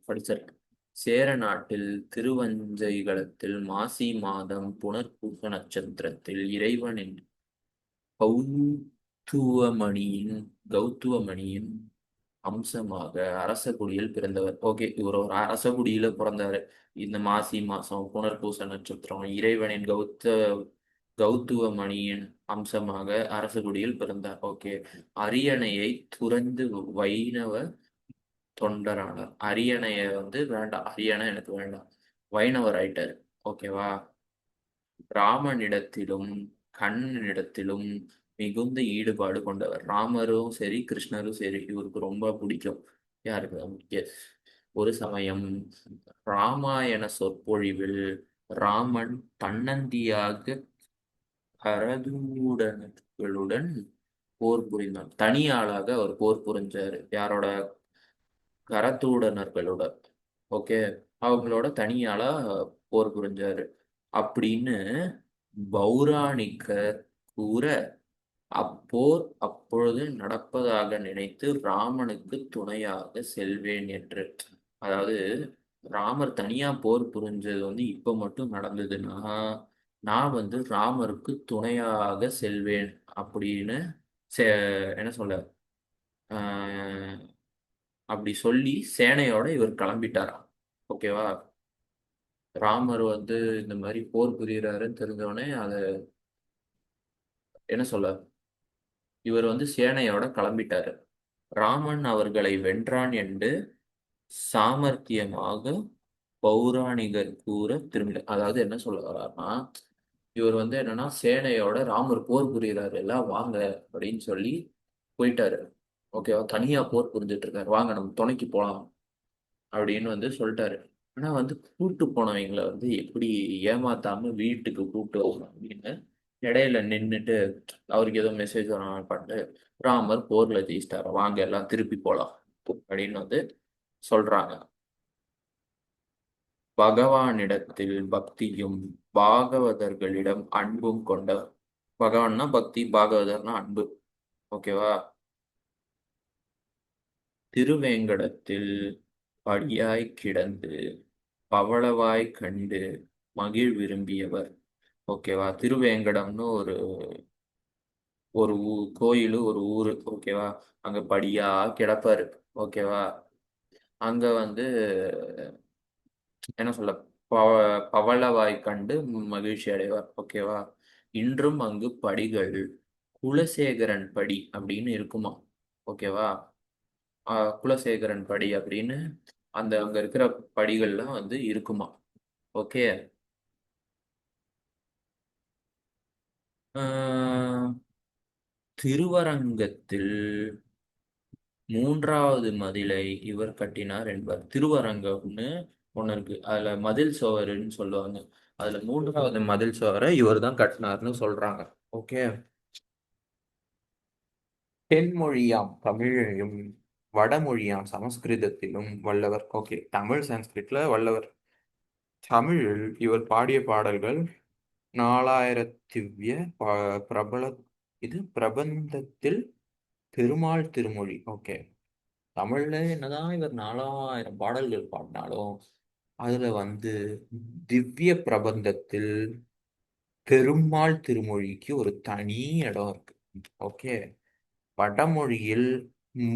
படிச்சிருக்கேன். சேர நாட்டில் திருவஞ்சைகளத்தில் மாசி மாதம் புனர்பூச நட்சத்திரத்தில் இறைவனின் கௌத்துவமணியின் கௌத்துவமணியின் அம்சமாக அரசகுடியில் பிறந்தவர். ஓகே, இவர் ஒரு அரசகுடியில பிறந்தாரு. இந்த மாசி மாசம் புனர்பூச நட்சத்திரம் இறைவனின் கௌத்துவமணியின் அம்சமாக அரசகுடியில் பிறந்தார். ஓகே. அரியணையை துறந்து வைணவ தொண்டரானார். அரியணைய வந்து வேண்டாம், அரியணை எனக்கு வேண்டாம், வைணவர் ஆயிட்டார். ஓகேவா? ராமனிடத்திலும் கண்ணனிடத்திலும் மிகுந்த ஈடுபாடு கொண்டவர். ராமரும் சரி கிருஷ்ணரும் சரி இவருக்கு ரொம்ப பிடிக்கும். யாருக்கு? எஸ். ஒரு சமயம் ராமாயண சொற்பொழிவில் ராமன் தன்னந்தியாக கரதூடர்களுடன் போர் புரிந்தார். தனியாளாக அவர் போர் புரிஞ்சாரு. யாரோட? கரதூடனர்களோட. ஓகே. அவங்களோட தனியாளா போர் புரிஞ்சாரு அப்படின்னு பௌராணிகர் கூற, அப்போர் அப்பொழுது நடப்பதாக நினைத்து ராமனுக்கு துணையாக செல்வேன் என்று. அதாவது ராமர் தனியா போர் புரிஞ்சது வந்து இப்ப மட்டும் நடந்ததுன்னா நான் வந்து ராமருக்கு துணையாக செல்வேன் அப்படின்னு சே என்ன சொல்ல ஆஹ் அப்படி சொல்லி சேனையோட இவர் கிளம்பிட்டாராம். ஓகேவா. ராமர் வந்து இந்த மாதிரி போர் புரியறாருன்னு தெரிஞ்சவொடனே அதை என்ன சொல்ல இவர் வந்து சேனையோட கிளம்பிட்டாரு. ராமன் அவர்களை வென்றான் என்று சாமர்த்தியமாக பௌராணிகர் கூற திரும்ப, அதாவது என்ன சொல்ல வர்றாருன்னா, இவர் வந்து என்னன்னா சேனையோட ராமர் போர் புரியுறாரு எல்லாம் வாங்க அப்படின்னு சொல்லி போயிட்டாரு. ஓகேவா. தனியா போர் புரிஞ்சுட்டு இருக்காரு, வாங்க நம்ம துணைக்கு போலாம் அப்படின்னு வந்து சொல்லிட்டாரு. ஆனா வந்து கூட்டு போனவங்களை வந்து எப்படி ஏமாத்தாம வீட்டுக்கு கூப்பிட்டு வரணும் அப்படின்னு இடையில நின்றுட்டு அவருக்கு ஏதோ மெசேஜ் வரணும் பண்ணிட்டு ராமர் போர்ல ஜெயிச்சிட்டாரு, வாங்க எல்லாம் திருப்பி போலாம் அப்படின்னு வந்து சொல்றாங்க. பகவானிடத்தில் பக்தியும் பாகவதர்களிடம் அன்பும் கொண்டவர். பகவான்னா பக்தி, பாகவதர்னா அன்பு. ஓகேவா. திருவேங்கடத்தில் படியாய் கிடந்து பவளவாய் கண்டு மகிழ் விரும்பியவர். ஓகேவா. திருவேங்கடம்னு ஒரு ஒரு கோயில், ஒரு ஊரு. ஓகேவா. அங்க படியா கிடப்பாரு. ஓகேவா. அங்க வந்து என்ன சொல்ல பவ பவளவாய் கண்டு மகிழ்ச்சி அடைவார். ஓகேவா. இன்றும் அங்கு படிகள் குலசேகரன் படி அப்படின்னு இருக்குமா. ஓகேவா. குலசேகரன் படி அப்படின்னு அந்த அங்க இருக்கிற படிகள்லாம் வந்து இருக்குமா. ஓகே. ஆஹ் திருவரங்கத்தில் மூன்றாவது மதிலை இவர் கட்டினார் என்பார். திருவரங்கம்னு ஒண்ணு இருக்கு, அதுல மதில் சுவருன்னு சொல்லுவாங்க. அதுல மூன்றாவது மதில் சுவரை இவர் தான் கட்டினார்னு சொல்றாங்க. ஓகே. தென்மொழியாம் தமிழையும் வடமொழியாம் சமஸ்கிருதத்திலும் வல்லவர். ஓகே. தமிழ் சமஸ்கிருத்ல வல்லவர். தமிழில் இவர் பாடிய பாடல்கள் 4000 பிரபல இது பிரபந்தத்தில் பெருமாள் திருமொழி. ஓகே. தமிழ்ல என்னதான் இவர் 4000 பாடல்கள் பாடினாலும் அதுல வந்து திவ்ய பிரபந்தத்தில் பெருமாள் திருமொழிக்கு ஒரு தனி இடம் இருக்கு. ஓகே. வடமொழியில்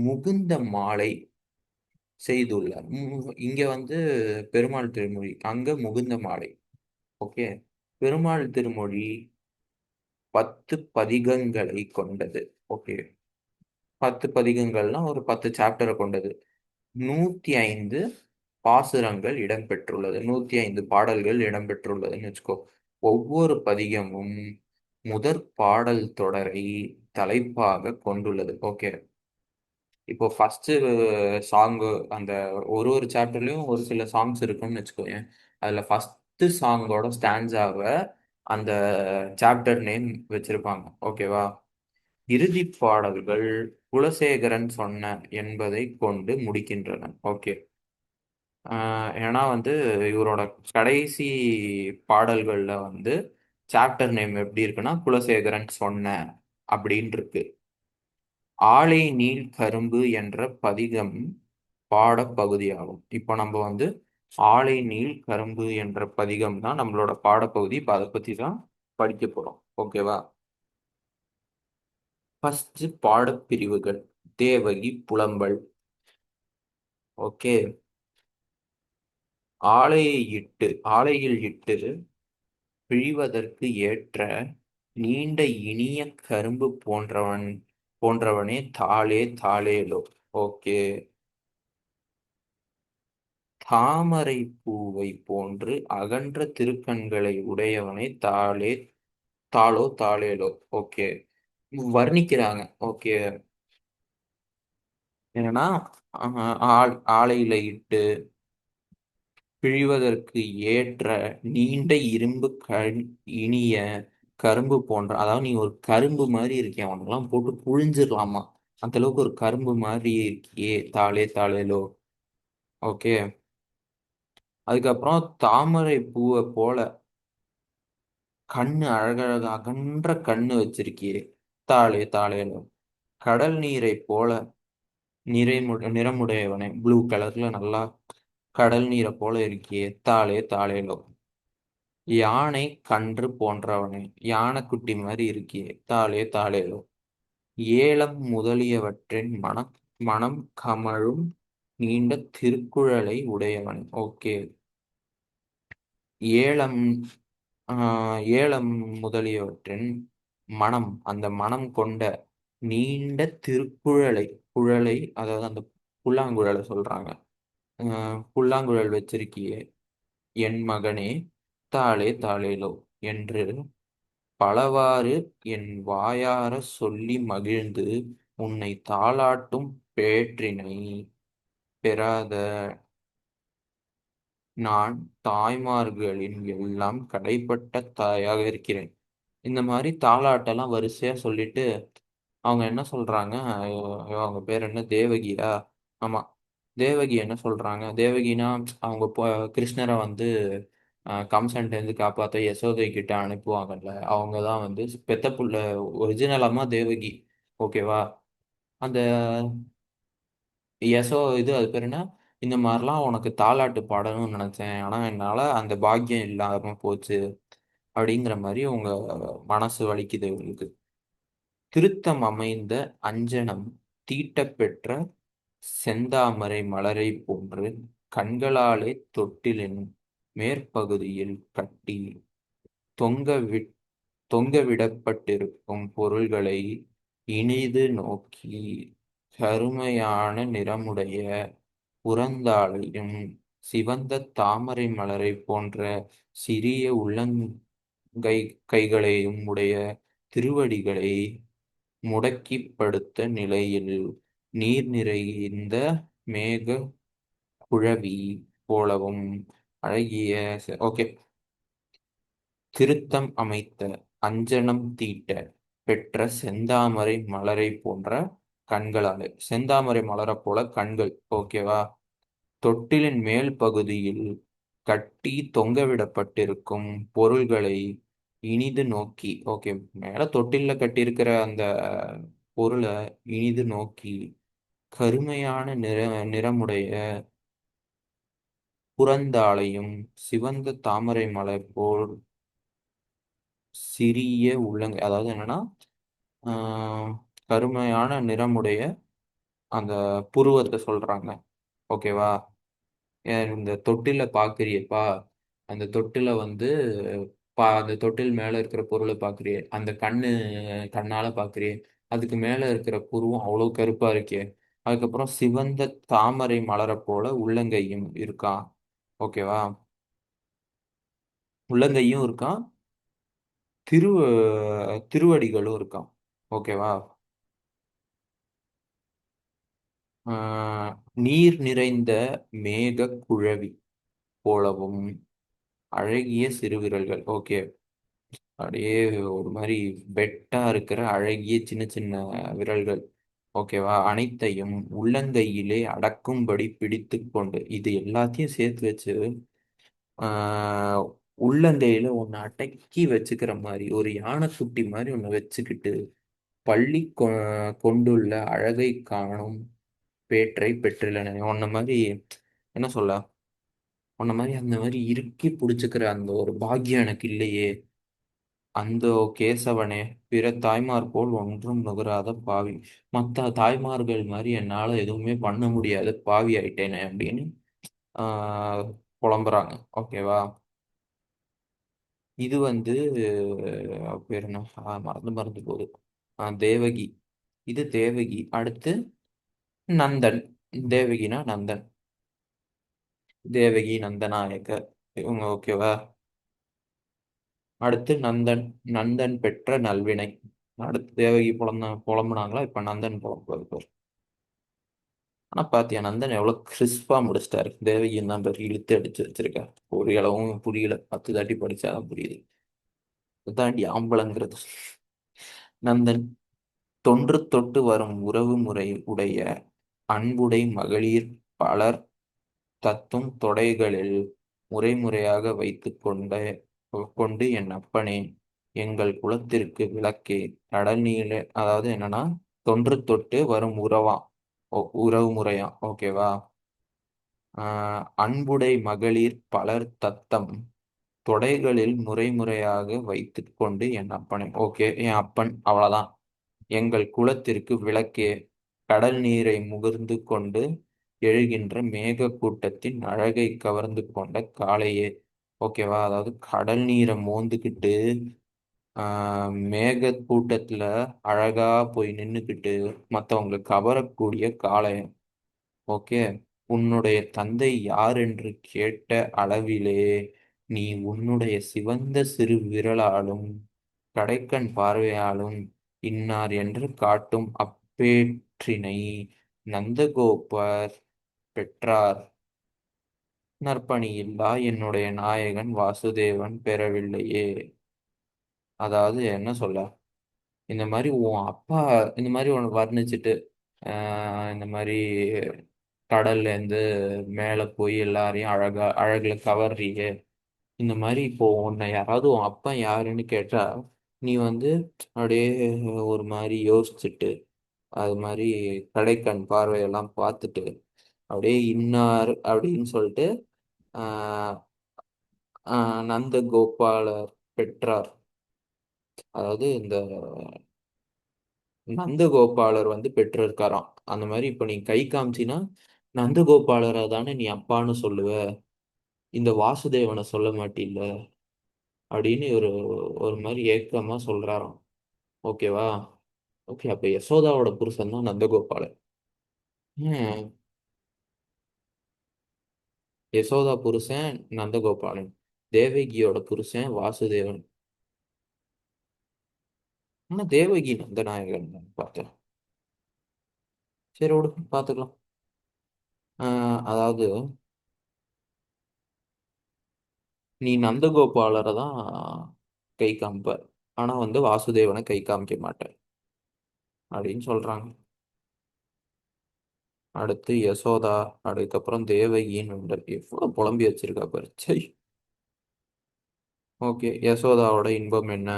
முகுந்த மாலை செய்துள்ளார். இங்க வந்து பெருமாள் திருமொழி, அங்க முகுந்த மாலை. ஓகே. பெருமாள் திருமொழி 10 பதிகங்களை கொண்டது. ஓகே. 10 பதிகங்கள்னா ஒரு 10 சாப்டரை கொண்டது. 105 பாசுரங்கள் இடம்பெற்றுள்ளது, 105 பாடல்கள் இடம்பெற்றுள்ளதுன்னு வச்சுக்கோ. ஒவ்வொரு பதிகமும் முதற் பாடல் தொடரை தலைப்பாக கொண்டுள்ளது. ஓகே. இப்போ ஃபர்ஸ்ட் சாங்கு அந்த ஒரு ஒரு சாப்டர்லயும் ஒரு சில சாங்ஸ் இருக்குன்னு வச்சுக்கோங்க. அதுல ஃபர்ஸ்ட் சாங்கோட ஸ்டான்ஸாவை அந்த சாப்டர் நேம் வச்சிருப்பாங்க. ஓகேவா. இறுதி பாடல்கள் குலசேகரன் சொன்ன என்பதை கொண்டு முடிக்கின்றன. ஓகே. ஏன்னா வந்து இவரோட கடைசி பாடல்கள்ல வந்து சாப்டர் நேம் எப்படி இருக்குன்னா குலசேகரன் சொன்ன அப்படின்னு இருக்கு. ஆலை நீள் கரும்பு என்ற பதிகம் பாடப்பகுதியாகும். இப்போ நம்ம வந்து ஆலை நீள் கரும்பு என்ற பதிகம் தான் நம்மளோட பாடப்பகுதி. இப்போ அதை பத்தி தான் படிக்க போறோம். ஓகேவா. ஃபர்ஸ்ட் பாடப்பிரிவுகள். தேவகி புலம்பல். ஓகே. ஆலையை இட்டு ஆலையில் இட்டு பிழிவதற்கு ஏற்ற நீண்ட இனிய கரும்பு போன்றவனே தாளே தாளேலோ. ஓகே. தாமரை பூவை போன்று அகன்ற திருக்கண்களை உடையவனே தாளே தாளோ தாளேலோ. ஓகே. வர்ணிக்கிறாங்க. ஓகே. என்னன்னா ஆலையில இட்டு பிழிவதற்கு ஏற்ற நீண்ட இரும்பு இனிய கரும்பு போன்ற, அதாவது நீ ஒரு கரும்பு மாதிரி இருக்கிய, அவனுக்கெல்லாம் போட்டு புழிஞ்சிடலாமா அந்த அளவுக்கு ஒரு கரும்பு மாதிரி இருக்கியே தாளே தாளேலோ. ஓகே. அதுக்கப்புறம் தாமரை பூவை போல கண்ணு அழகழக அகன்ற கண்ணு வச்சிருக்கியே தாளே தாளேலோ. கடல் நீரை போல நிறமுடையவனே, ப்ளூ கலர்ல நல்லா கடல் நீரை போல இருக்கியே தாளே தாளேலோ. யானை கன்று போன்றவனே, யானைக்குட்டி மாதிரி இருக்கியே, தாளே தாளேலோ. ஏலம் முதலியவற்றின் மனம் கமழும் நீண்ட திருக்குழலை உடையவன். ஓகே. ஏலம் ஏலம் முதலியவற்றின் அந்த மனம் கொண்ட நீண்ட திருக்குழலை. குழலை, அதாவது அந்த புல்லாங்குழலை சொல்றாங்க. புல்லாங்குழல் வச்சிருக்கியே என் மகனே, தாளே தாளேலோ என்று பலவாறு என் வாயார சொல்லி மகிழ்ந்து உன்னை தாலாட்டும் பேற்றினை பெறாத நான் தாய்மார்களின் எல்லாம் கடைப்பட்ட தாயாக இருக்கிறேன். இந்த மாதிரி தாலாட்டெல்லாம் வரிசையா சொல்லிட்டு அவங்க என்ன சொல்றாங்க, அவங்க பேர் என்ன, தேவகியா? ஆமா. தேவகி என்ன சொல்றாங்க, தேவகினா அவங்க கிருஷ்ணரை வந்து கம்சன்ட்ட இருந்து காப்பாத்த யசோதை கிட்ட அனுப்புவாங்கல்ல, அவங்க தான் வந்து பெத்த புள்ள. ஒரிஜினல் அம்மா தேவகி. ஓகேவா? அந்த இது அது பேர் என்ன, இந்த மாதிரிலாம் உனக்கு தாலாட்டு பாடணும்னு நினைச்சேன், ஆனா என்னால அந்த பாக்கியம் இல்லாம போச்சு அப்படிங்கிற மாதிரி உங்க மனசு வலிக்குது உங்களுக்கு. திருத்தம் அமைந்த அஞ்சனம் தீட்டப் பெற்ற செந்தாமரை மலரை போன்று கண்களாலே தொட்டிலின் மேற்பகுதியில் கட்டி தொங்க தொங்கவிடப்பட்டிருக்கும் பொருள்களை இனிது நோக்கி கருமையான நிறமுடைய புறந்தாளையும் சிவந்த தாமரை மலரை போன்ற சிறிய கைகளையும் உடைய திருவடிகளை முடக்கிப் படுத்த நிலையில் நீர் நிறைந்த மேக குழவி போலவும் அழகிய ஓகே. திருத்தம் அமைத்த அஞ்சனம் தீட்ட பெற்ற செந்தாமரை மலரை போன்ற கண்களாலே, செந்தாமரை மலரை போல கண்கள். ஓகேவா? தொட்டிலின் மேல் பகுதியில் கட்டி தொங்கவிடப்பட்டிருக்கும் பொருள்களை இனிது நோக்கி. ஓகே. மேல தொட்டில்ல கட்டியிருக்கிற அந்த பொருளை இனிது நோக்கி கருமையான நிறமுடைய புறந்தாளையும் சிவந்த தாமரை மலர் போல் சிறிய உள்ளங்கை, அதாவது என்னன்னா ஆஹ் கருமையான நிறமுடைய அந்த புருவத்தை சொல்றாங்க. ஓகேவா? இந்த தொட்டில பாக்குறியப்பா, அந்த தொட்டில வந்து அந்த தொட்டில் மேல இருக்கிற பொருளை பாக்குறியே, அந்த கண்ணால பாக்குறியே, அதுக்கு மேல இருக்கிற புருவம் அவ்வளவு கருப்பா இருக்கே. அதுக்கப்புறம் சிவந்த தாமரை மலரை போல உள்ளங்கையும் இருக்கான். ஓகேவா? உள்ளங்கையும் இருக்கான், திரு திருவடிகளும் இருக்கான். ஓகேவா? ஆஹ் நீர் நிறைந்த மேக குழவி போலவும் அழகிய சிறுவிரல்கள். ஓகே. அப்படியே ஒரு மாதிரி வெட்டா இருக்கிற அழகிய சின்ன சின்ன விரல்கள். ஓகேவா? அனைத்தையும் உள்ளங்கையிலே அடக்கும்படி பிடித்து கொண்டு, இது எல்லாத்தையும் சேர்த்து வச்சு ஆஹ் உள்ளங்கையில ஒன்னு அடக்கி வச்சுக்கிற மாதிரி, ஒரு யானைக்குட்டி மாதிரி ஒன்னு வச்சுக்கிட்டு பள்ளி கொண்டுள்ள அழகை காணும் பேற்றை பெற்றுள்ளன. உன்ன மாதிரி என்ன சொல்ல, உன்ன மாதிரி அந்த மாதிரி இறுக்கி பிடிச்சுக்கிற அந்த ஒரு பாக்கியம் எனக்கு இல்லையே. அந்த கேசவனே, பிற தாய்மார் போல் ஒன்றும் நுகராத பாவி. மற்ற தாய்மார்கள் மாதிரி என்னால எதுவுமே பண்ண முடியாது, பாவி ஆயிட்டேனே அப்படின்னு ஆஹ் புலம்புறாங்க. ஓகேவா? இது வந்து பேர் என்ன, மறந்து மறந்து போகுது. தேவகி. இது தேவகி. அடுத்து நந்தன். தேவகினா நந்தன். தேவகி நந்தநாயகர் இவங்க. ஓகேவா? அடுத்து நந்தன். நந்தன் பெற்ற நல்வினை. அடுத்து தேவகி புலம்புனாங்களா, இப்ப நந்தன் புலம்புவார். ஆனா பாத்தியா, நந்தன் எவ்வளவு கிறிஸ்பா முடிச்சிட்டாரு. தேவகியும் தான் பேர் இழுத்து அடிச்சு வச்சிருக்கா. ஒரு இளவும் புரியல, 10 தாட்டி படிச்சாதான் புரியுது. தாண்டி ஆம்பளங்கிறது. நந்தன் தொன்று தொட்டு வரும் உறவு முறை உடைய அன்புடை மகளிர் பலர் தத்தும் தொடைகளில் முறையாக கொண்டு என் அப்பனே, எங்கள் குலத்திற்கு விளக்கே, கடல் நீள, அதாவது என்னன்னா தொன்று தொட்டு வரும் உறவு முறையா. ஓகேவா? அன்புடை மகளிர் பலர் தத்தம் தொடைகளில் முறை முறையாக வைத்துக் கொண்டு என் அப்பனை, ஓகே, என் அப்பன் அவ்வளவுதான். எங்கள் குலத்திற்கு விளக்கே, கடல் நீரை முகர்ந்து கொண்டு எழுகின்ற மேக கூட்டத்தின் அழகை கவர்ந்து கொண்ட காளையே. ஓகேவா? அதாவது கடல் நீரை மோந்துக்கிட்டு மேக கூட்டத்துல அழகா போய் நின்னுக்கிட்டு மற்றவங்களை கவரக்கூடிய காளையன். ஓகே. உன்னுடைய தந்தை யார் என்று கேட்ட அளவிலே நீ உன்னுடைய சிவந்த சிறு விரலாலும் கடைக்கண் பார்வையாலும் இன்னார் என்று காட்டும் அப்பேற்றினை நந்தகோபர் பெற்றார். நற்பணியில்லா என்னுடைய நாயகன் வாசுதேவன் பெறவில்லையே. அதாவது என்ன சொல்ல, இந்த மாதிரி உன் அப்பா இந்த மாதிரி உனக்கு வர்ணிச்சுட்டு இந்த மாதிரி கடல்ல இருந்து மேலே போய் எல்லாரையும் அழகுல கவர்றீங்க. இந்த மாதிரி இப்போ உன்னை யாராவது உன் அப்பா யாருன்னு கேட்டா நீ வந்து அப்படியே ஒரு மாதிரி யோசிச்சுட்டு அது மாதிரி கடைக்கண் பார்வையெல்லாம் பார்த்துட்டு அப்படியே இன்னார் அப்படின்னு சொல்லிட்டு ஆஹ் நந்த கோபாலர் பெற்றார். அதாவது இந்த நந்தகோபாலர் வந்து பெற்றிருக்காராம். அந்த மாதிரி இப்ப நீ கை காமிச்சினா நந்தகோபாலரை தானே நீ அப்பான்னு சொல்லுவ, இந்த வாசுதேவனை சொல்ல மாட்டில்ல அப்படின்னு ஒரு ஒரு மாதிரி ஏக்கமா சொல்றாராம். ஓகேவா? ஓகே, அப்ப யசோதாவோட புருஷன் தான் நந்தகோபாலன். ஏன்? யசோதா புருஷன் நந்தகோபாலன், தேவகியோட புருஷன் வாசுதேவன். ஆனா தேவகி நந்தநாயகன் பார்த்தேன். சரி விடு, பார்த்துக்கலாம். அதாவது நீ நந்தகோபாலரை தான் கை காமிப்ப, ஆனா வந்து வாசுதேவனை கை காமிக்க மாட்டேன் அப்படின்னு சொல்றாங்க. அடுத்து யசோதா, அதுக்கப்புறம் தேவகின்னு உண்டு. எவ்வளவு புலம்பி வச்சிருக்கா பாரு. சரி. ஓகே. யசோதாவோட இன்பம் என்ன?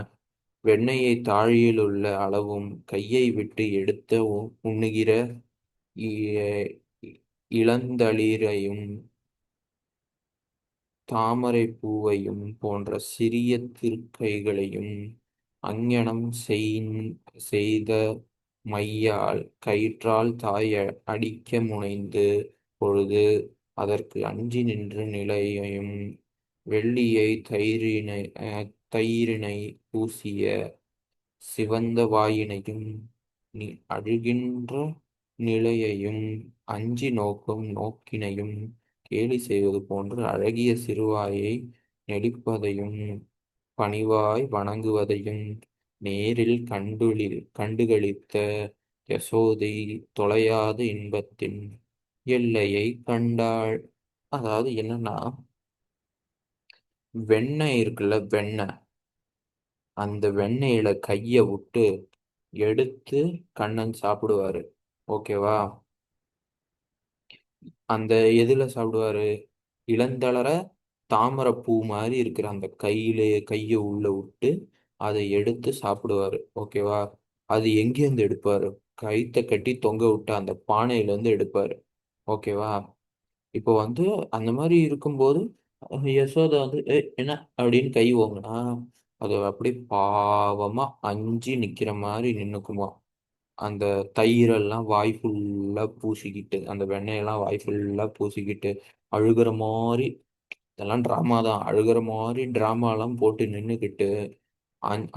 வெண்ணெயை தாழியில் உள்ள அளவும் கையை விட்டு எடுத்து உண்ணுகிற இ- இளந்தளிரையும் தாமரை பூவையும் போன்ற சிறிய திருக்கைகளையும் அங்ஙனம் செய்த மையால் கயிற்றால் தாய் அடிக்க முனைந்து பொழுது அதற்கு அஞ்சி நின்ற நிலையையும் வெள்ளியை தயிரினை பூசிய சிவந்த வாயினையும் நீ அழுகின்ற நிலையையும் அஞ்சி நோக்கும் நோக்கினையும் கேலி செய்வது போன்று அழகிய சிறுவாயை நெளிப்பதையும் பணிவாய் வணங்குவதையும் நேரில் கண்டுகளித்த யசோதை தொலையாத இன்பத்தின் எல்லையை கண்டாள். அதாவது என்னன்னா, வெண்ணெய் இருக்குல்ல, வெண்ணெய், அந்த வெண்ணெயில கைய விட்டு எடுத்து கண்ணன் சாப்பிடுவாரு. ஓகேவா? அந்த எதுல சாப்பிடுவாரு? இளந்தளர தாமரை பூ மாதிரி இருக்கிற அந்த கையை உள்ள விட்டு அதை எடுத்து சாப்பிடுவாரு. ஓகேவா? அது எங்கேருந்து எடுப்பாரு? கயித்தை கட்டி தொங்க விட்டு அந்த பானையில இருந்து எடுப்பாரு. ஓகேவா? இப்போ வந்து அந்த மாதிரி இருக்கும்போது யசோதா வந்து என்ன அப்படின்னு கை ஓங்குனா அது அப்படியே பாவமா அஞ்சு நிக்கிற மாதிரி நின்னுக்குமா. அந்த தயிரெல்லாம் வாய் ஃபுல்லா பூசிக்கிட்டு, அந்த வெண்ணெயெல்லாம் வாய் ஃபுல்லா பூசிக்கிட்டு அழுகிற மாதிரி, இதெல்லாம் ட்ராமா தான், அழுகிற மாதிரி ட்ராமாலாம் போட்டு நின்றுக்கிட்டு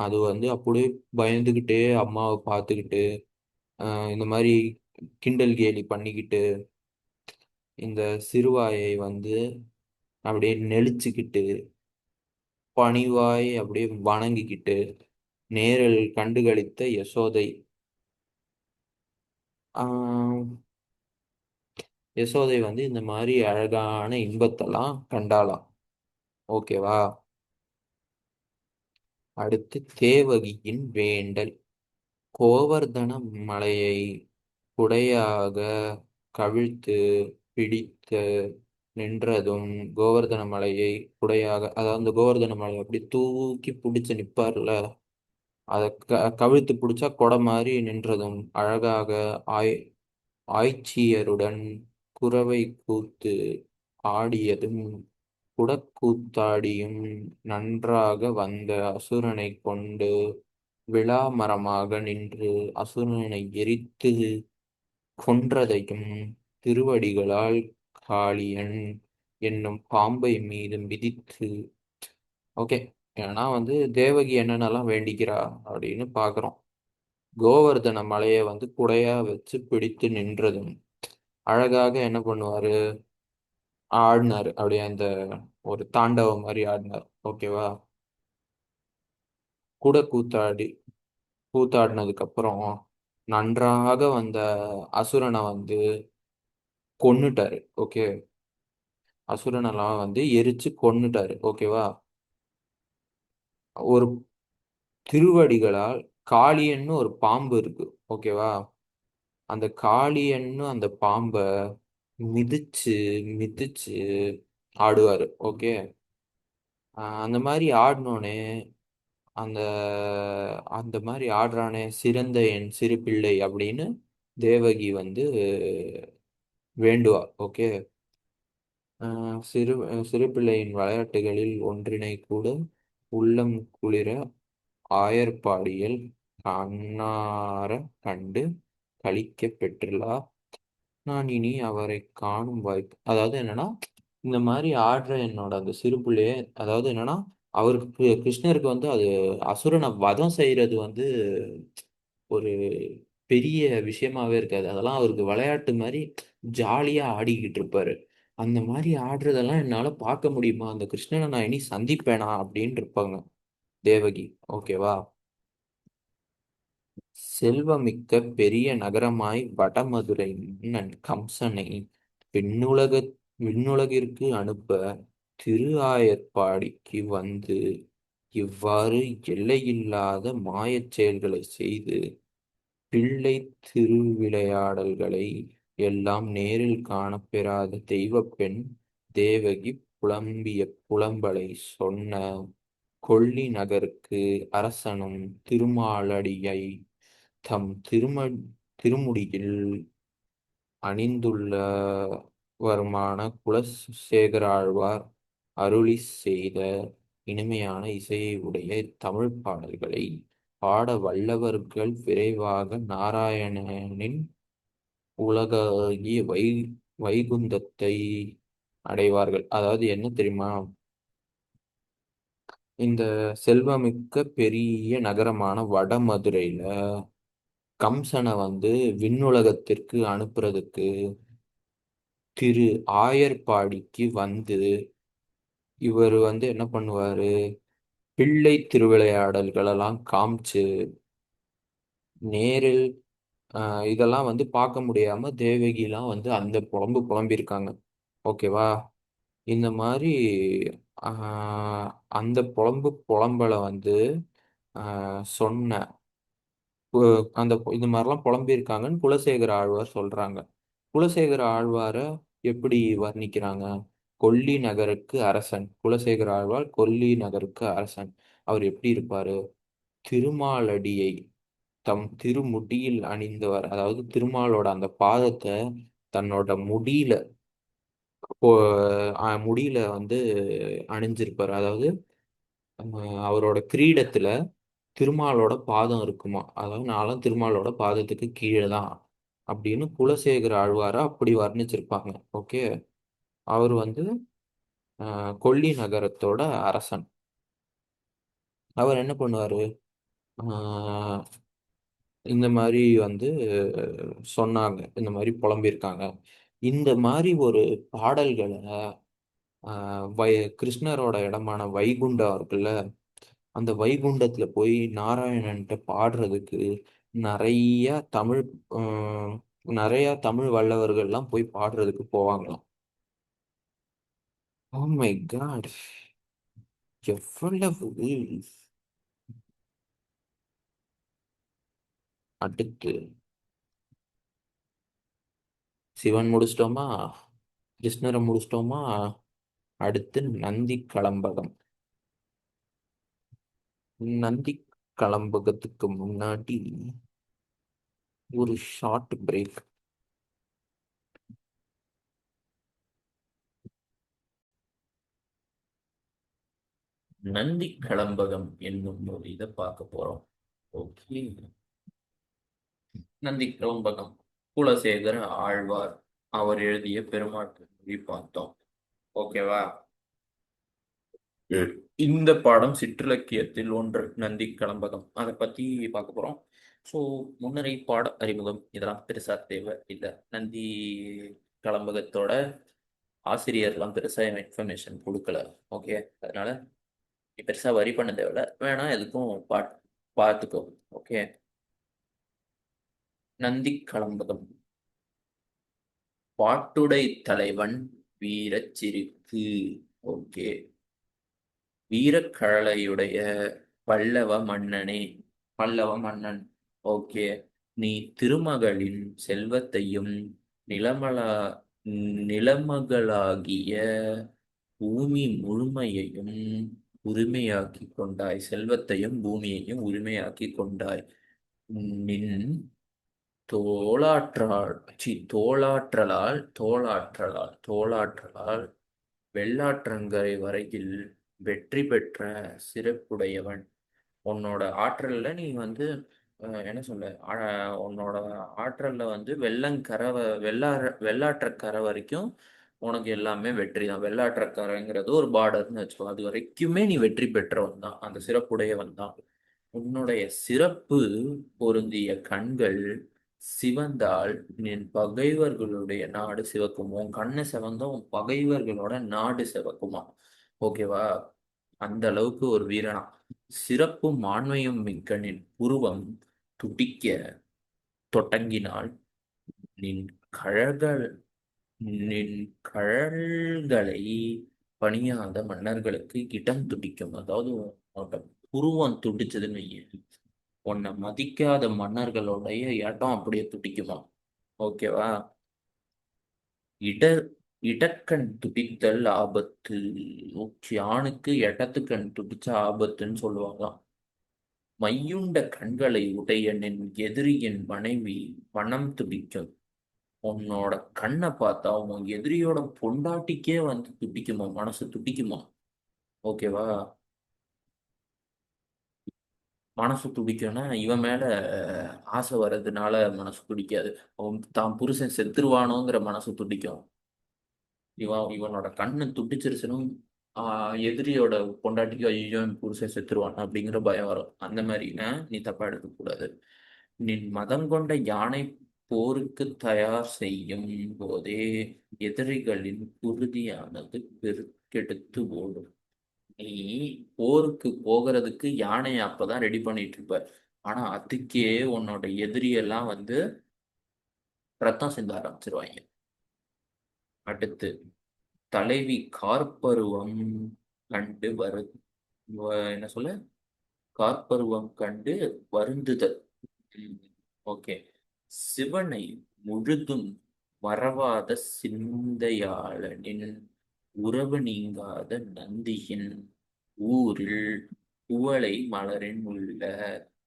அது வந்து அப்படியே பயந்துக்கிட்டே அம்மாவை பார்த்துக்கிட்டு இந்த மாதிரி கிண்டல் கேலி பண்ணிக்கிட்டு இந்த சிறுவாயை வந்து அப்படியே நெளிச்சுக்கிட்டு பணிவாய் அப்படியே வணங்கிக்கிட்டு நேரில் கண்டுகளித்த யசோதை. ஆஹ் யசோதை வந்து இந்த மாதிரி அழகான இன்பத்தெல்லாம் கண்டாளாம். ஓகேவா? அடுத்து தேவகியின் வேண்டல். கோவர்தன மலையை குடையாக கவிழ்த்து பிடித்து நின்றதும், கோவர்தன மலையை குடையாக, அதாவது அந்த கோவர்தன மலையை அப்படி தூக்கி பிடிச்சு நிப்பார்ல, அதை கவிழ்த்து பிடிச்சா கொடை மாதிரி நின்றதும் அழகாக ஆய் ஆய்ச்சியருடன் குரவை கூத்து ஆடியதும் குடக்கூத்தாடியும் நன்றாக வந்த அசுரனைக் கொண்டு விலாமரமாக நின்று அசுரனை எரித்து கொன்றதையும் திருவடிகளால் காளியன் என்னும் பாம்பை மீது மிதித்து. ஓகே. ஏன்னா தேவகி என்னென்னலாம் வேண்டிக்கிறா அப்படின்னு பார்க்குறோம். கோவர்தன மலையை குடையா வச்சு பிடித்து நின்றதும் அழகாக என்ன பண்ணுவாரு, ஆடினாரு. அப்படியே அந்த ஒரு தாண்டவம் மாதிரி ஆடினார். ஓகேவா. கூட கூத்தாடினதுக்கு அப்புறம் நன்றாக வந்த அசுரனை கொன்னுட்டாரு. ஓகே. அசுரனெல்லாம் எரிச்சு கொன்னுட்டாரு. ஓகேவா. ஒரு திருவடிகளால் காளியன்னு ஒரு பாம்பு இருக்கு. ஓகேவா. அந்த காளியன்னு அந்த பாம்பை மிதிச்சு மிதிச்சு ஆடுவாரு. ஓகே. அந்த மாதிரி ஆடினோடனே அந்த அந்த மாதிரி ஆடுறானே சிறந்த என் சிறு பிள்ளை அப்படின்னு தேவகி வேண்டுவா. ஓகே. சிறு பிள்ளையின் விளையாட்டுகளில் ஒன்றினை கூட உள்ளம் குளிர ஆயர்பாடியில் கண்ணார கண்டு களிக்கப் பெற்றுள்ளா. நான் இனி அவரை காணும் வாய்ப்பு, அதாவது என்னன்னா, இந்த மாதிரி ஆடுற என்னோட அந்த சிறு பிள்ளைய, அதாவது என்னன்னா, அவருக்கு கிருஷ்ணருக்கு அது அசுரனை வதம் செய்யறது ஒரு பெரிய விஷயமாவே இருக்காது. அதெல்லாம் அவருக்கு விளையாட்டு மாதிரி ஜாலியா ஆடிக்கிட்டு இருப்பாரு. அந்த மாதிரி ஆடுறதெல்லாம் என்னால பார்க்க முடியுமா, அந்த கிருஷ்ணனை நான் இனி சந்திப்பேனா அப்படின்னு இருப்பாங்க தேவகி. ஓகேவா. செல்வமிக்க பெரிய நகரமாய் வடமதுரை மன்னன் கம்சனை விண்ணுலக விண்ணுலகிற்கு அனுப்ப திருஆயர்பாடிக்கு இவ்வாறு எல்லையில்லாத மாயச் செயல்களை செய்து பிள்ளை திருவிளையாடல்களை எல்லாம் நேரில் காணப்பெறாத தெய்வப் பெண் தேவகி புலம்பிய புலம்பலை சொன்ன கொல்லி நகருக்கு அரசனும் திருமாலடியை தம் திருமுடியில் அணிந்துள்ள குலசேகராழ்வார் அருளி செய்த இனிமையான இசையை உடைய தமிழ் பாடல்களை பாட வல்லவர்கள் விரைவாக நாராயணனின் உலகாகிய வைகுந்தத்தை அடைவார்கள். அதாவது என்ன தெரியுமா, இந்த செல்வமிக்க பெரிய நகரமான வடமதுரையில கம்சனை விண்ணுலகத்திற்கு அனுப்புறதுக்கு திரு ஆயர்பாடிக்கு இவர் என்ன பண்ணுவாரு, பிள்ளை திருவிளையாடல்களெல்லாம் காமிச்சு நேரில் இதெல்லாம் பார்க்க முடியாம தேவகிலாம் அந்த புலம்பியிருக்காங்க. ஓகேவா. இந்த மாதிரி அந்த புலம்பலை சொன்ன இந்த மாதிரிலாம் புலம்பியிருக்காங்கன்னு குலசேகர ஆழ்வார் சொல்றாங்க. குலசேகர ஆழ்வார எப்படி வர்ணிக்கிறாங்க, கொல்லி நகருக்கு அரசன். குலசேகர ஆழ்வார் கொல்லி நகருக்கு அரசன். அவர் எப்படி இருப்பாரு, திருமாலடியை தம் திருமுடியில் அணிந்தவர். அதாவது திருமாலோட அந்த பாதத்தை தன்னோட போ- முடியில அணிஞ்சிருப்பார். அதாவது அவரோட கிரீடத்துல திருமாலோட பாதம் இருக்குமா. அதாவது நான்லாம் திருமாலோட பாதத்துக்கு கீழே தான் அப்படின்னு குலசேகர ஆழ்வார அப்படி வர்ணிச்சிருப்பாங்க. ஓகே. அவர் கொல்லி நகரத்தோட அரசன். அவர் என்ன பண்ணுவாரு, ஆஹ் இந்த மாதிரி சொன்னாங்க, இந்த மாதிரி புலம்பியிருக்காங்க. இந்த மாதிரி ஒரு பாடல்களை கிருஷ்ணரோட இடமான வைகுண்டம் இருக்குல்ல, அந்த வைகுண்டத்துல போய் நாராயணன்ட்ட பாடுறதுக்கு நிறைய தமிழ் ஆஹ் நிறைய தமிழ் வல்லவர்கள்லாம் போய் பாடுறதுக்கு போவாங்களாம். Oh my God. எவ்வளவு. அடுத்து சிவன் முடிச்சிட்டோமா, கிருஷ்ணரை முடிச்சிட்டோமா, அடுத்து நந்தி கலம்பகம். நந்தி கலம்பகத்துக்கு முன்னாடி ஒரு ஷார்ட் பிரேக். நந்தி கலம்பகம் என்னும் ஒரு இதை பார்க்க போறோம். ஓகே. நந்தி கலம்பகம் குலசேகர ஆழ்வார் அவர் எழுதிய பெருமாள் மொழி பார்த்தோம். ஓகேவா? இந்த பாடம் சிற்றிலக்கியத்தில் ஒன்று நந்தி கலம்பகம் அதை பத்தி பார்க்க போறோம். ஸோ முன்னரை பாட அறிமுகம் இதெல்லாம் பெருசா தேவை இல்லை. நந்தி கலம்பகத்தோட ஆசிரியர்லாம் பெருசா இன்ஃபர்மேஷன் கொடுக்கல. ஓகே, அதனால நீ பெருசா வரி பண்ண தேவையில்ல. வேணா எதுக்கும் பார்த்துக்கோ. ஓகே. நந்தி கலம்பகம். பாட்டுடை தலைவன் வீரச் சிரிப்பு. ஓகே. வீரக்கழலையுடைய பல்லவ மன்னனே. பல்லவ மன்னன். ஓகே. நீ திருமகளின் செல்வத்தையும் நிலமலா நிலமகளாகிய பூமி முழுமையையும் உரிமையாக்கி கொண்டாய். செல்வத்தையும் பூமியையும் உரிமையாக்கி கொண்டாய். நின் தோளாற்றலால் வெள்ளாற்றங்கரை வரையில் வெற்றி பெற்ற சிறப்புடையவன். உன்னோட ஆற்றல்ல நீ வந்து என்ன சொல்ல, உன்னோட ஆற்றல்ல வந்து வெள்ளாற்றக்கரை வரைக்கும் உனக்கு எல்லாமே வெற்றி தான். வெள்ளாற்றக்கரைங்கிறது ஒரு பார்டர்னு வச்சுக்கோ. அது வரைக்குமே நீ வெற்றி பெற்றவன் தான், அந்த சிறப்புடையவன் தான். உன்னுடைய சிறப்பு பொருந்திய கண்கள் சிவந்தால் நின் பகைவர்களுடைய நாடு சிவக்கும். உன் கண்ணை சிவந்தா உன் பகைவர்களோட நாடு சிவக்குமா? ஓகேவா? அந்த அளவுக்கு ஒரு வீரனா. சிறப்பும் மாண்மையும் மிக்க நின் புருவம் துடிக்க தொடங்கினால் நின் கழல்கள் நின் கழல்களை பணியாத மன்னர்களுக்கு இடம் துடிக்கும். அதாவது உன்னோட புருவம் துடிச்சதுன்னு வையேன், உன்னை மதிக்காத மன்னர்களுடைய இடம் அப்படியே துடிக்குமா? ஓகேவா? இட இடக்கண் துடித்தல் ஆபத்து. ஓகே, ஆணுக்கு இடத்துக்கண் துடிச்ச ஆபத்துன்னு சொல்லுவாங்க. மையுண்ட கண்களை உடைய நின் எதிரியின் மனைவி பணம் துடிக்கும். உன்னோட கண்ணை பார்த்தா உன் எதிரியோட பொண்டாட்டிக்கே வந்து துடிக்குமா, மனசு துடிக்குமா? ஓகேவா? மனசு துடிக்கும்னா இவன் மேல ஆசை வர்றதுனால மனசு துடிக்காது. அவன் தான் புருஷன் செத்துருவானோங்கிற மனசு துடிக்கும். இவனோட கண்ணு துடிச்சிருச்சுனும் எதிரியோட பொண்டாட்டிக்கு ஐயோ என் புருஷன் செத்துருவான் அப்படிங்கிற பயம் வரும். அந்த மாதிரி நீ தப்பா எடுக்க கூடாது. நின் மதம் கொண்ட யானை போருக்கு தயார் செய்யும் போதே எதிரிகளின் குருதியானது பெருக்கெடுத்து ஓடும். நீ போருக்கு போகிறதுக்கு யானையை அப்பதான் ரெடி பண்ணிட்டு இருப்ப. ஆனா அதுக்கே உன்னோட எதிரியெல்லாம் வந்து ரத்தம் சிந்த ஆரம்பிச்சிருவாங்க. அடுத்து, தலைவி கார்ப்பருவம் கண்டு என்ன சொல்ல, கார்ப்பருவம் கண்டு வருந்துதல். ஓகே. சிவனை முழுதும் மறவாத சிந்தையாளனின் உறவு நீங்காத நந்தியின் ஊரில் குவளை மலரின் உள்ள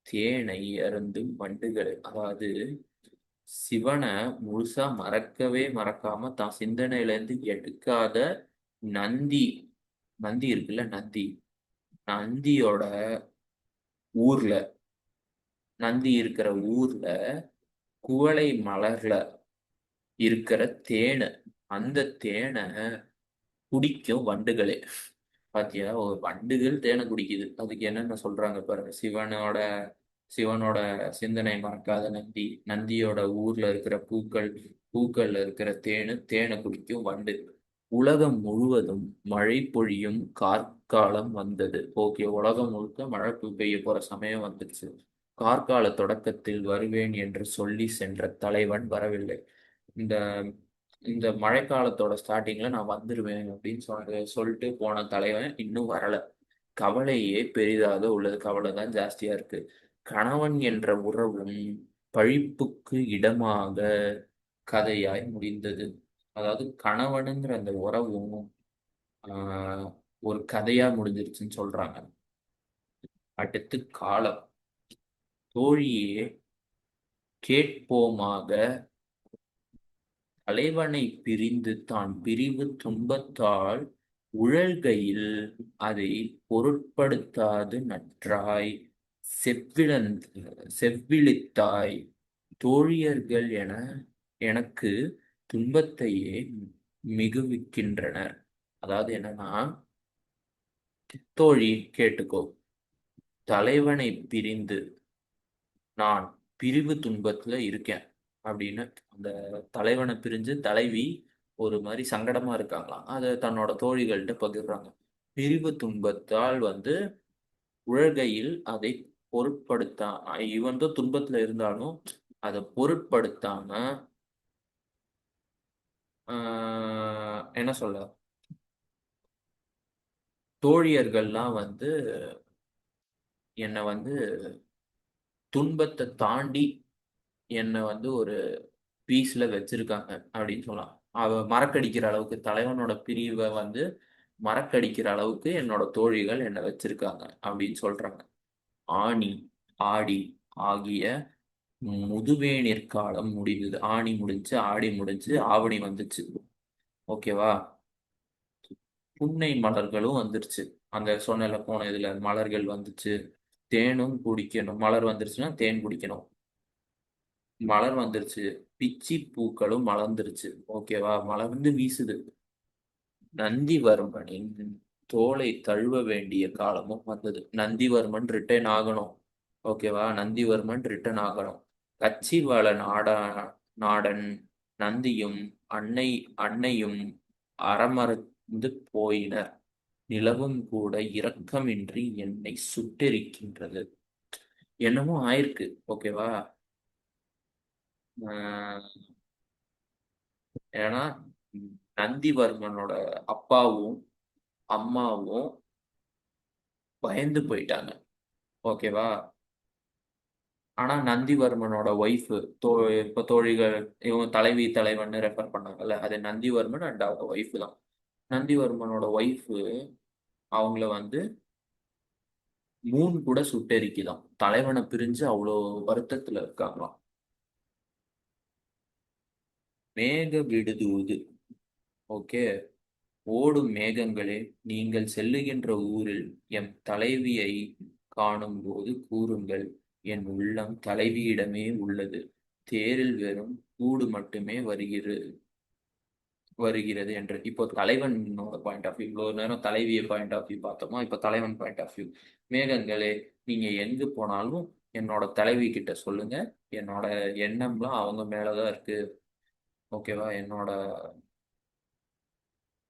தேனை அருந்தும் வண்டுகள். அதாவது சிவனை முழுசா மறக்கவே மறக்காம தான் சிந்தனையில இருந்து எடுக்காத நந்தி. நந்தி இருக்குல்ல, நந்தி. நந்தியோட ஊர்ல நந்தி இருக்கிற ஊர்ல குவளை மலர்ல இருக்கிற தேனை, அந்த தேனை குடிக்கும் வண்டுகளே. பாத்தியா, ஒரு வண்டுகள் தேனை குடிக்குது. அதுக்கு என்னென்ன சொல்றாங்க பாருங்க. சிவனோட சிந்தனை மறக்காத நந்தி, நந்தியோட ஊர்ல இருக்கிற பூக்கள்ல இருக்கிற தேனை குடிக்கும் வண்டு. உலகம் முழுவதும் மழை பொழியும் கார்காலம் வந்தது. ஓகே, உலகம் முழுக்க மழை பெய்ய போற சமயம் வந்துடுச்சு. கார்கால தொடக்கத்தில் வருவேன் என்று சொல்லி சென்ற தலைவன் வரவில்லை. இந்த இந்த மழைக்காலத்தோட ஸ்டார்டிங்ல நான் வந்துடுவேன் அப்படின்னு சொல்லிட்டு போன தலைவன் இன்னும் வரல. கவலையே பெரிதாக உள்ளது. கவலை தான் ஜாஸ்தியா இருக்கு. கணவன் என்ற உறவும் பழிப்புக்கு இடமாக கதையாய் முடிந்தது. அதாவது கணவனுங்கிற அந்த உறவும் ஆஹ் ஒரு கதையா முடிஞ்சிருச்சுன்னு சொல்றாங்க. அடுத்து காலம். தோழியே கேட்போமாக, தலைவனை பிரிந்து தான் பிரிவு துன்பத்தால் உழல்கையில் அதை பொருட்படுத்தாது நற்றாய் செவ்விழந் செவ்விழித்தாய் தோழியர்கள் எனக்கு துன்பத்தையே மிகுவிக்கின்றனர். அதாவது என்னன்னா, தோழி கேட்டுக்கோ, தலைவனை பிரிந்து நான் பிரிவு துன்பத்துல இருக்கேன் அப்படின்னு அந்த தலைவனை பிரிஞ்சு தலைவி ஒரு மாதிரி சங்கடமா இருக்காங்களாம். அதை தன்னோட தோழிகள்கிட்ட பகிர்றாங்க. பிரிவு துன்பத்தால் உழல்கையில் அதை பொருட்படுத்தா இவன் தான் துன்பத்துல இருந்தாலும் அதை பொருட்படுத்தாம என்ன சொல்ல, தோழியர்கள்லாம் என்னை துன்பத்தை தாண்டி என்னை ஒரு பீஸ்ல வச்சிருக்காங்க அப்படின்னு சொல்லலாம். அவ மறக்கடிக்கிற அளவுக்கு, தலைவனோட பிரிவை மறக்கடிக்கிற அளவுக்கு என்னோட தோழிகள் என்னை வச்சிருக்காங்க அப்படின்னு சொல்றாங்க. ஆனி ஆடி ஆகிய முதுவேனிற் காலம் முடிந்தது. ஆனி முடிஞ்சு, ஆடி முடிஞ்சு, ஆவணி வந்துச்சு. ஓகேவா? புன்னை மலர்களும் வந்துருச்சு. அந்த சொன்னல போன இதுல மலர்கள் வந்துச்சு. தேனும் குடிக்கணும். மலர் வந்துருச்சுன்னா தேன் குடிக்கணும். மலர் வந்துருச்சு. பிச்சி பூக்களும் மலர்ந்துருச்சு. ஓகேவா? மலர்ந்து வீசுது. நந்திவர்மனின் தோலை தழுவ வேண்டிய காலமும் வந்தது. நந்திவர்மன் ரிட்டர்ன் ஆகணும். ஓகேவா? நந்திவர்மன் ரிட்டர்ன் ஆகணும். கச்சிவள நாடன் நந்தியும் அன்னையும் அறமறந்து போயினர். நிலவும் கூட இரக்கமின்றி என்னை சுட்டெரிக்கின்றது. என்னமோ ஆயிருக்கு. ஓகேவா? ஆஹ் ஏன்னா நந்திவர்மனோட அப்பாவும் அம்மாவும் பயந்து போயிட்டாங்க. ஓகேவா? ஆனா நந்திவர்மனோட ஒய்ஃப் இப்ப தோழிகள், இவங்க தலைவி தலைவன் ரெஃபர் பண்ணாங்கல்ல, அது நந்திவர்மன் அண்ட் அவங்க ஒய்ஃப் தான். நந்திவர்மனோட ஒய்ஃப் அவங்கள மூன் கூட சுட்டெரிக்குதாம். தலைவனை பிரிஞ்சு அவ்வளோ வருத்தத்துல இருக்காங்களாம். மேக விடுதூது. ஓகே. ஓடும் மேகங்களே, நீங்கள் செல்லுகின்ற ஊரில் எம் தலைவியை காணும்போது கூறுங்கள், என் உள்ளம் தலைவியிடமே உள்ளது. தேரில் வெறும் கூடு மட்டுமே வருகிறது என்று. இப்போ தலைவனோட பாயிண்ட் ஆஃப் வியூ, இவ்வளோ நேரம் தலைவியை பாயிண்ட் ஆஃப் வியூ பார்த்தோமா, இப்போ தலைவன் பாயிண்ட் ஆஃப் வியூ. மேகங்களே, நீங்க எங்கு போனாலும் என்னோட தலைவி கிட்ட சொல்லுங்க, என்னோட எண்ணம்லாம் அவங்க மேலதான் இருக்கு. ஓகேவா?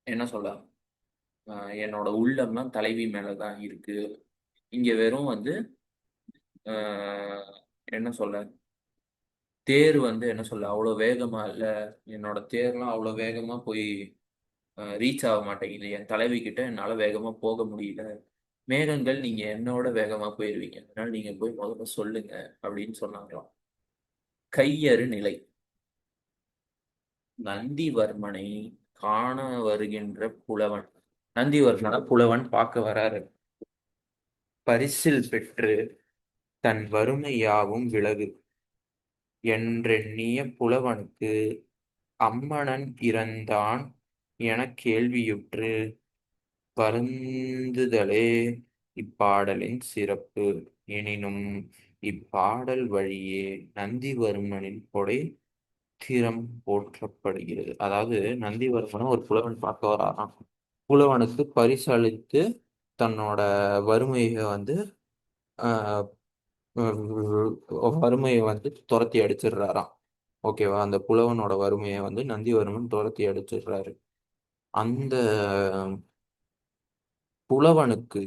என்ன சொல்ல, என்னோட உள்ளம்லாம் தலைவி மேலதான் இருக்கு. இங்க வெறும் ஆஹ், என்ன சொல்ல, தேர் என்ன சொல்ல அவ்வளோ வேகமா இல்ல. என்னோட தேர்லாம் அவ்வளோ வேகமா போய் ரீச் ஆக மாட்டேங்குது. என் தலைவி கிட்ட என்னால வேகமா போக முடியல. மேகங்கள், நீங்க என்னோட வேகமா போயிருவீங்க, அதனால நீங்க போய் முதல்ல சொல்லுங்க அப்படின்னு சொன்னாங்களாம். கையறு நிலை. நந்திவர்மனை காண வருகின்ற புலவன். நந்திவர்மனை புலவன் பார்க்க வராரு. பரிசில் பெற்று தன் வறுமை யாவும் விலகு என்றெண்ணிய புலவனுக்கு அம்மணன் இறந்தான் எனக் கேள்வியுற்று வருந்துதலே இப்பாடலின் சிறப்பு. எனினும் இப்பாடல் வழியே நந்திவர்மனின் கொடை திறம் போற்றப்படுகிறது. அதாவது நந்திவர்மனை ஒரு புலவன் பார்க்க வராராம். புலவனுக்கு பரிசு அளித்து தன்னோட வறுமையை ஆஹ் வறுமையை துரத்தி அடிச்சிடுறாராம். ஓகேவா? அந்த புலவனோட வறுமையை நந்திவர்மன் துரத்தி அடிச்சிடுறாரு. அந்த புலவனுக்கு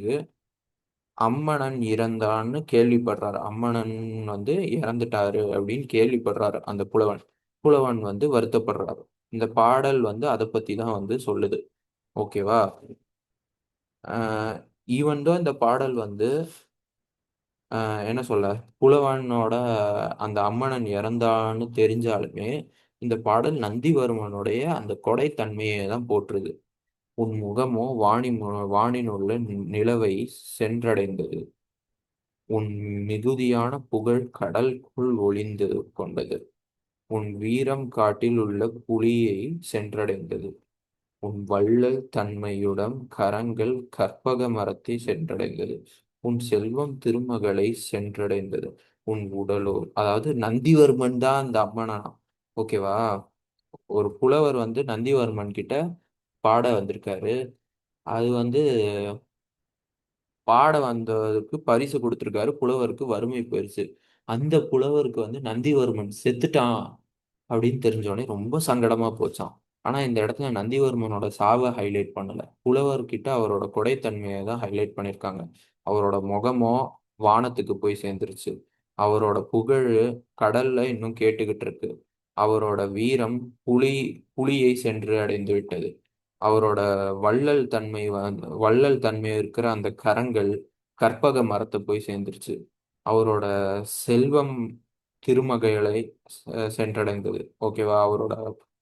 அம்மணன் இறந்தான்னு கேள்விப்படுறாரு. அம்மணன் இறந்துட்டாரு அப்படின்னு கேள்விப்படுறாரு அந்த புலவன். புலவன் வருத்தப்படுறாரு. இந்த பாடல் அதை பத்தி தான் சொல்லுது. ஓகேவா? ஆஹ் ஈவன் தான் இந்த பாடல் என்ன சொல்ல, புலவனோட அந்த அம்மணன் இறந்தான்னு தெரிஞ்சாலுமே இந்த பாடல் நந்திவர்மனுடைய அந்த கொடைத்தன்மையை தான் போற்றுது. உன் முகமோ வானினுள்ள நிலவை சென்றடைந்தது. உன் மிகுதியான புகழ் கடலுக்குள் ஒளிந்து கொண்டது. உன் வீரம் காட்டில் உள்ள புலியை சென்றடைந்தது. உன் வள்ளல் தன்மையுடன் கரங்கள் கற்பக மரத்தை சென்றடைந்தது. உன் செல்வம் திருமகளை சென்றடைந்தது. உன் உடலோ, அதாவது நந்திவர்மன் தான் அந்த அம்மனா. ஓகேவா? ஒரு புலவர் வந்து நந்திவர்மன் கிட்ட பாட வந்திருக்காரு. அது வந்து பாட வந்ததுக்கு பரிசு கொடுத்திருக்காரு. புலவருக்கு வறுமை பரிசு. அந்த புலவருக்கு வந்து நந்திவர்மன் செத்துட்டான் அப்படின்னு தெரிஞ்சோடனே ரொம்ப சங்கடமா போச்சான். ஆனா இந்த இடத்துல நந்திவர்மனோட சாவை ஹைலைட் பண்ணல. புலவர்கிட்ட அவரோட கொடைத்தன்மையை தான் ஹைலைட் பண்ணியிருக்காங்க. அவரோட முகமோ வானத்துக்கு போய் சேர்ந்துருச்சு. அவரோட புகழ் கடல்ல இன்னும் கேட்டுக்கிட்டு இருக்கு. அவரோட வீரம் புலி புலியை சென்று அடைந்து விட்டது. அவரோட வள்ளல் தன்மை இருக்கிற அந்த கரங்கள் கற்பக மரத்தை போய் சேர்ந்துருச்சு. அவரோட செல்வம் திருமகளை சென்றடைந்தது. ஓகேவா? அவரோட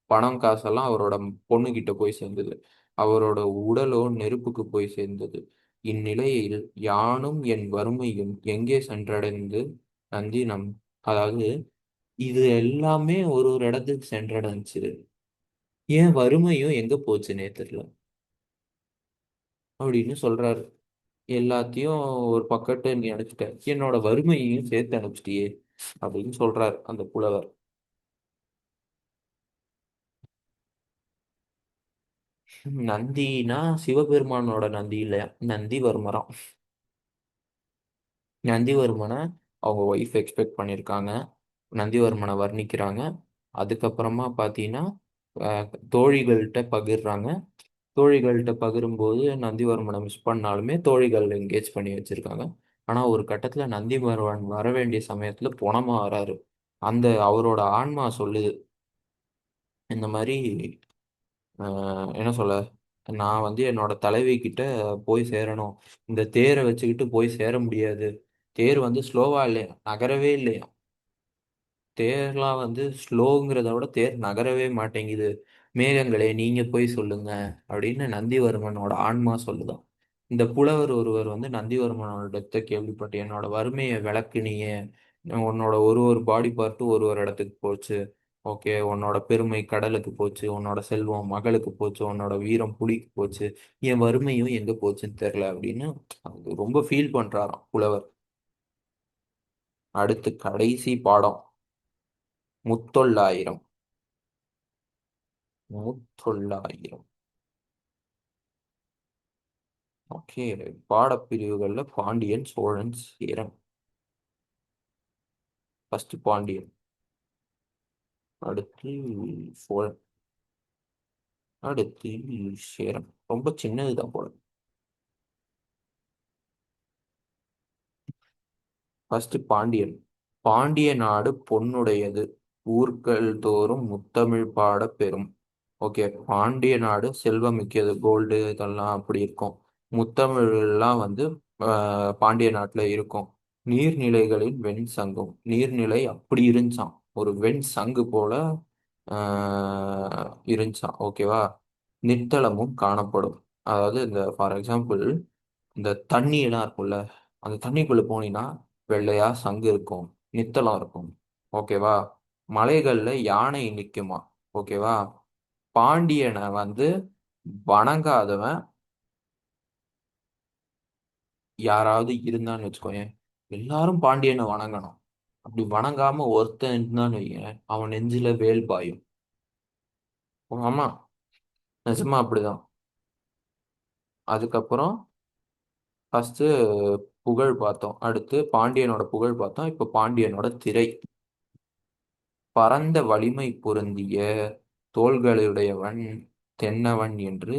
பணம் காசெல்லாம் அவரோட பொண்ணுகிட்ட போய் சேர்ந்தது. அவரோட உடலோ நெருப்புக்கு போய் சேர்ந்தது. இந்நிலையில் யானும் என் வறுமையும் எங்கே சென்றடைந்து நந்தினம். அதாவது இது எல்லாமே ஒரு ஒரு இடத்துக்கு சென்றடைஞ்சுது. ஏன் வறுமையும் எங்க போச்சுன்னே தெரியல அப்படின்னு சொல்றாரு. எல்லாத்தையும் ஒரு பக்கத்து நீ அனுப்பிச்சிட்ட, என்னோட வறுமையையும் சேர்த்து அனுப்பிச்சிட்டியே அப்படின்னு சொல்றாரு அந்த புலவர். நந்தினா சிவபெருமானோட நந்தி இல்லையா, நந்திவர்மராம். நந்திவர்மனை அவங்க ஒய்ஃப் எக்ஸ்பெக்ட் பண்ணியிருக்காங்க. நந்திவர்மனை வர்ணிக்கிறாங்க. அதுக்கப்புறமா பார்த்தீங்கன்னா அஹ், தோழிகள்கிட்ட பகிர்றாங்க. தோழிகள்கிட்ட பகிரும்போது நந்திவர்மனை மிஸ் பண்ணாலுமே தோழிகள் என்கேஜ் பண்ணி வச்சிருக்காங்க. ஆனா ஒரு கட்டத்துல நந்திவர்மன் வர வேண்டிய சமயத்துல பொணமா வராரு. அந்த அவரோட ஆன்மா சொல்லுது இந்த மாதிரி, என்ன சொல்ல, நான் வந்து என்னோட தலைவி கிட்ட போய் சேரணும். இந்த தேரை வச்சுக்கிட்டு போய் சேர முடியாது. தேர் வந்து ஸ்லோவா இல்லையா, நகரவே இல்லையா. தேர்லாம் வந்து ஸ்லோங்கிறத விட தேர் நகரவே மாட்டேங்குது. மேகங்களே நீங்க போய் சொல்லுங்க அப்படின்னு நந்திவர்மனோட ஆன்மா சொல்லுதாம். இந்த புலவர் ஒருவர் வந்து நந்திவர்மனோட டெத்தை கேள்விப்பட்டு, என்னோட வறுமையை விளக்குனியே, உன்னோட ஒரு ஒரு பாடி பார்ட்டும் ஒரு ஒரு இடத்துக்கு போச்சு. ஓகே, உன்னோட பெருமை கடலுக்கு போச்சு, உன்னோட செல்வம் மகளுக்கு போச்சு, உன்னோட வீரம் புலிக்கு போச்சு, என் வறுமையும் எங்க போச்சுன்னு தெரியல அப்படின்னு அது ரொம்ப ஃபீல் பண்றாராம் புலவர். அடுத்து கடைசி பாடம், முத்தொள்ளாயிரம். முத்தொள்ளாயிரம். ஓகே. பாடப்பிரிவுகள்ல பாண்டியன், சோழன், சேரன். ஃபர்ஸ்ட் பாண்டியன், அடுத்து சோழன், அடுத்து சேரன். ரொம்ப சின்னதுதான் போல. ஃபர்ஸ்ட் பாண்டியன். பாண்டிய நாடு பொன்னுடையது, ஊர்கள் தோறும் முத்தமிழ் பாட பெறும். ஓகே, பாண்டிய நாடு செல்வம் மிக்கது, கோல்டு இதெல்லாம் அப்படி இருக்கும். முத்தமிழ் எல்லாம் வந்து பாண்டிய நாட்டுல இருக்கும். நீர்நிலைகளில் வெண் சங்கும், நீர்நிலை அப்படி இருந்துச்சாம், ஒரு வெண் சங்கு போல இருந்துச்சாம். ஓகேவா? நித்தளமும் காணப்படும். அதாவது இந்த ஃபார் எக்ஸாம்பிள், இந்த தண்ணி எல்லாம் இருக்கும்ல, அந்த தண்ணிக்குள்ள போனீங்கன்னா வெள்ளையா சங்கு இருக்கும், நித்தளம் இருக்கும். ஓகேவா? மலைகள்ல யானை நிக்குமா. ஓகேவா? பாண்டியனை வந்து வணங்காதவன் யாராவது இருந்தான்னு வச்சுக்கோயேன், எல்லாரும் பாண்டியனை வணங்கணும். அப்படி வணங்காம ஒருத்தன் இருந்தான்னு வையேன், அவன் நெஞ்சில வேல் பாயும். ஆமா, நிஜமா அப்படிதான். அதுக்கப்புறம் ஃபர்ஸ்ட் புகழ் பார்த்தோம், அடுத்து பாண்டியனோட புகழ் பார்த்தோம், இப்போ பாண்டியனோட திரை. பரந்த வலிமை பொருந்திய தோள்களுடையவன் தென்னவன் என்று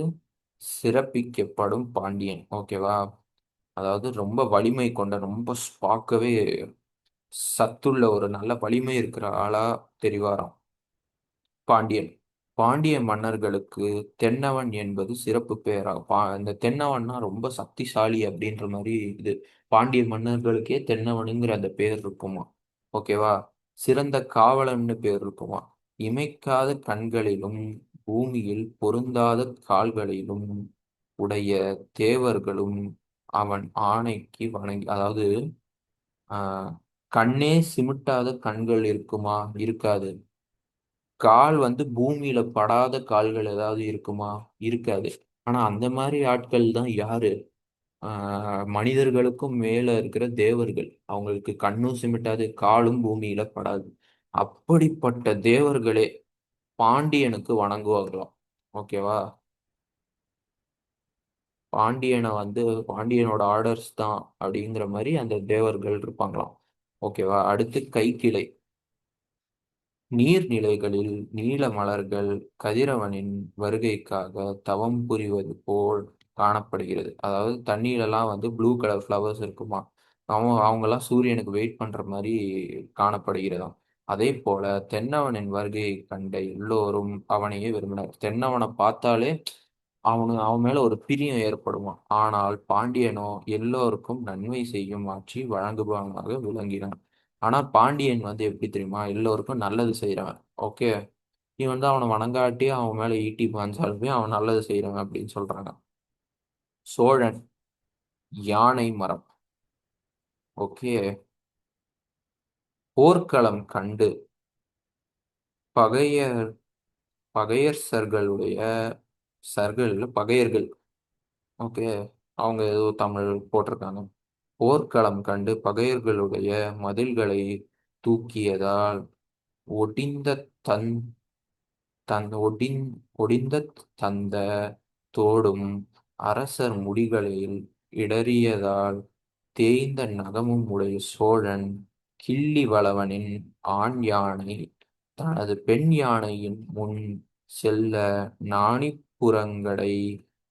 சிறப்பிக்கப்படும் பாண்டியன். ஓகேவா? அதாவது ரொம்ப வலிமை கொண்ட, ரொம்ப பார்க்கவே சத்துள்ள ஒரு நல்ல வலிமை இருக்கிற ஆளா தெரிவாராம் பாண்டியன். பாண்டிய மன்னர்களுக்கு தென்னவன் என்பது சிறப்பு பெயரா. இந்த தென்னவன்னா ரொம்ப சக்திசாலி அப்படின்ற மாதிரி இது. பாண்டிய மன்னர்களுக்கே தென்னவனுங்கிற அந்த பேர் இருக்குமா. ஓகேவா? சிறந்த காவலன்னு பேர் இருக்குமா. இமைக்காத கண்களிலும் பூமியில் பொருந்தாத கால்களிலும் உடைய தேவர்களும் அவன் ஆணைக்கு வணங்கி, அதாவது ஆஹ் கண்ணே சிமிட்டாத கண்கள் இருக்குமா, இருக்காது. கால் வந்து பூமியில படாத கால்கள் ஏதாவது இருக்குமா? இருக்காது. ஆனா அந்த மாதிரி ஆட்கள் தான் யாரு? மனிதர்களுக்கும் மேல இருக்கிற தேவர்கள். அவங்களுக்கு கண்ணும் சிமிட்டாது, காலும் பூமியில படாது. அப்படிப்பட்ட தேவர்களே பாண்டியனுக்கு வணங்குவாங்களாம். ஓகேவா? பாண்டியனை வந்து பாண்டியனோட ஆர்டர்ஸ் தான் அப்படிங்கிற மாதிரி அந்த தேவர்கள் இருப்பாங்களாம். ஓகேவா? அடுத்து கைக்கிளை. நீர்நிலைகளில் நீல மலர்கள் கதிரவனின் வருகைக்காக தவம் புரிவது போல் காணப்படுகிறது. அதாவது தண்ணியிலலாம் வந்து ப்ளூ கலர் ஃப்ளவர்ஸ் இருக்குமா, அவங்கெல்லாம் சூரியனுக்கு வெயிட் பண்ற மாதிரி காணப்படுகிறதாம். அதே போல தென்னவனின் வருகையை கண்ட எல்லோரும் அவனையே விரும்பினர். தென்னவனை பார்த்தாலே அவன் மேல ஒரு பிரியம் ஏற்படுமா. ஆனால் பாண்டியனோ எல்லோருக்கும் நன்மை செய்யும் ஆட்சி வழங்குபவனாக விளங்கினான். ஆனா பாண்டியன் வந்து எப்படி தெரியுமா? எல்லோருக்கும் நல்லது செய்யறவன். ஓகே. நீ வந்து அவனை வணங்காட்டி அவன் மேல ஈட்டி பாஞ்சாலுமே அவன் நல்லது செய்யறவன் அப்படின்னு சொல்றாங்க. சோழன் யானை மரம். ஓகே. போர்க்களம் கண்டு பகையர் பகையர்சர்களுடைய சர்கள் இல்ல, பகையர்கள். ஓகே. அவங்க ஏதோ தமிழ் போட்டிருக்காங்க. போர்க்களம் கண்டு பகையர்களுடைய மதில்களை தூக்கியதால் ஒடிந்த தன் தன் ஒடிந்த தந்த தோடும் அரசர் முடிகளில் இடறியதால் தேய்ந்த நகமும் உடைய சோழன் கிள்ளி வளவனின் ஆண் யானை தனது பெண் யானையின் முன் செல்ல நாணிப்புறங்கடை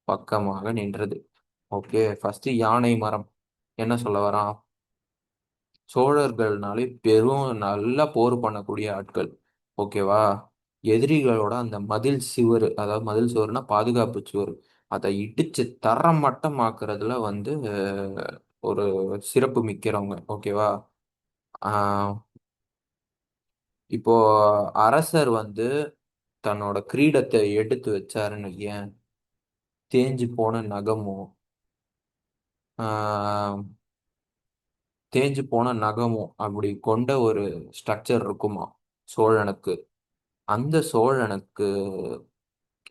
பக்கமாக நின்றது. ஓகே. ஃபர்ஸ்ட் யானை மரம் என்ன சொல்ல வரான்? சோழர்கள்னாலே பெரும் நல்லா போர் பண்ணக்கூடிய ஆட்கள். ஓகேவா? எதிரிகளோட அந்த மதில் சுவர், அதாவது மதில் சுவர்னா பாதுகாப்பு சுவர், அதை இடிச்சு தரமட்டமாக்குறதுல வந்து ஒரு சிறப்பு மிக்கிறவங்க. ஓகேவா? ஆஹ் இப்போ அரசர் வந்து தன்னோட கிரீடத்தை எடுத்து வச்சாருன்னு ஏன் தேஞ்சு போன நகமும் ஆஹ் தேஞ்சு போன நகமும் அப்படி கொண்ட ஒரு ஸ்ட்ரக்சர் இருக்குமா சோழனுக்கு. அந்த சோழனுக்கு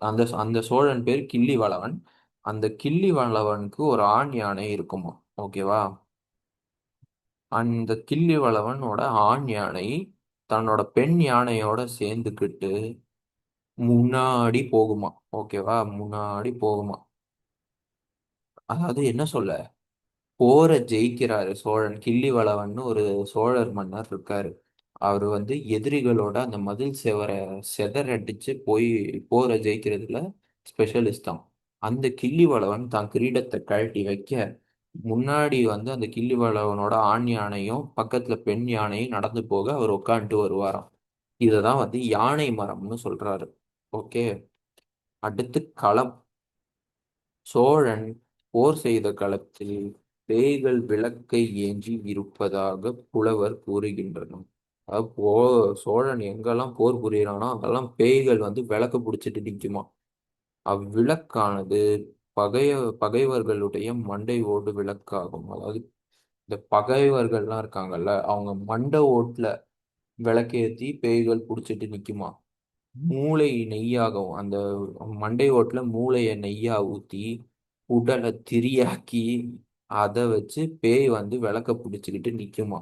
அந்த அந்த சோழன் பேர் கிள்ளி வளவன். அந்த கிள்ளி வளவனுக்கு ஒரு ஆண் யானை இருக்குமா. ஓகேவா? அந்த கிள்ளி வளவனோட ஆண் யானை தன்னோட பெண் யானையோட சேர்ந்துக்கிட்டு முன்னாடி போகுமா. ஓகேவா? முன்னாடி போகுமா. அதாவது என்ன சொல்ல, போரை ஜெயிக்கிறாரு சோழன். கிள்ளிவளவன்னு ஒரு சோழர் மன்னர் இருக்காரு. அவர் வந்து எதிரிகளோட அந்த மதில் செவரை செதறடிச்சு போய் போரை ஜெயிக்கிறதுல ஸ்பெஷலிஸ்ட் தான். அந்த கிள்ளிவளவன் தான் கிரீடத்தை கழட்டி வைக்க முன்னாடி வந்து அந்த கிள்ளிவளவனோட ஆண் யானையும் பக்கத்துல பெண் யானையும் நடந்து போக அவர் உட்காந்துட்டு வருவாராம். இததான் வந்து யானை மரம்னு சொல்றாரு. ஓகே. அடுத்து களம். சோழன் போர் செய்த களத்தில் பேய்கள் விளக்கை ஏந்தி இருப்பதாக புலவர் கூறுகின்றனர். அப்போ சோழன் எங்கெல்லாம் போர் புரியறானோ அங்கெல்லாம் பேய்கள் வந்து விளக்கு பிடிச்சிட்டு நிக்குமா. அவ்விளக்கானது பகைய பகைவர்களுடைய மண்டை ஓடு விளக்காகும். அதாவது இந்த பகைவர்கள்லாம் இருக்காங்கல்ல, அவங்க மண்டை ஓட்டுல விளக்கேத்தி பேய்கள் பிடிச்சிட்டு நிக்குமா. மூளை நெய்யாகும். அந்த மண்டை ஓட்டுல மூளைய நெய்யா ஊத்தி உடலை திரியாக்கி அதை வச்சு பேய் வந்து விளக்க பிடிச்சுக்கிட்டு நிக்குமா.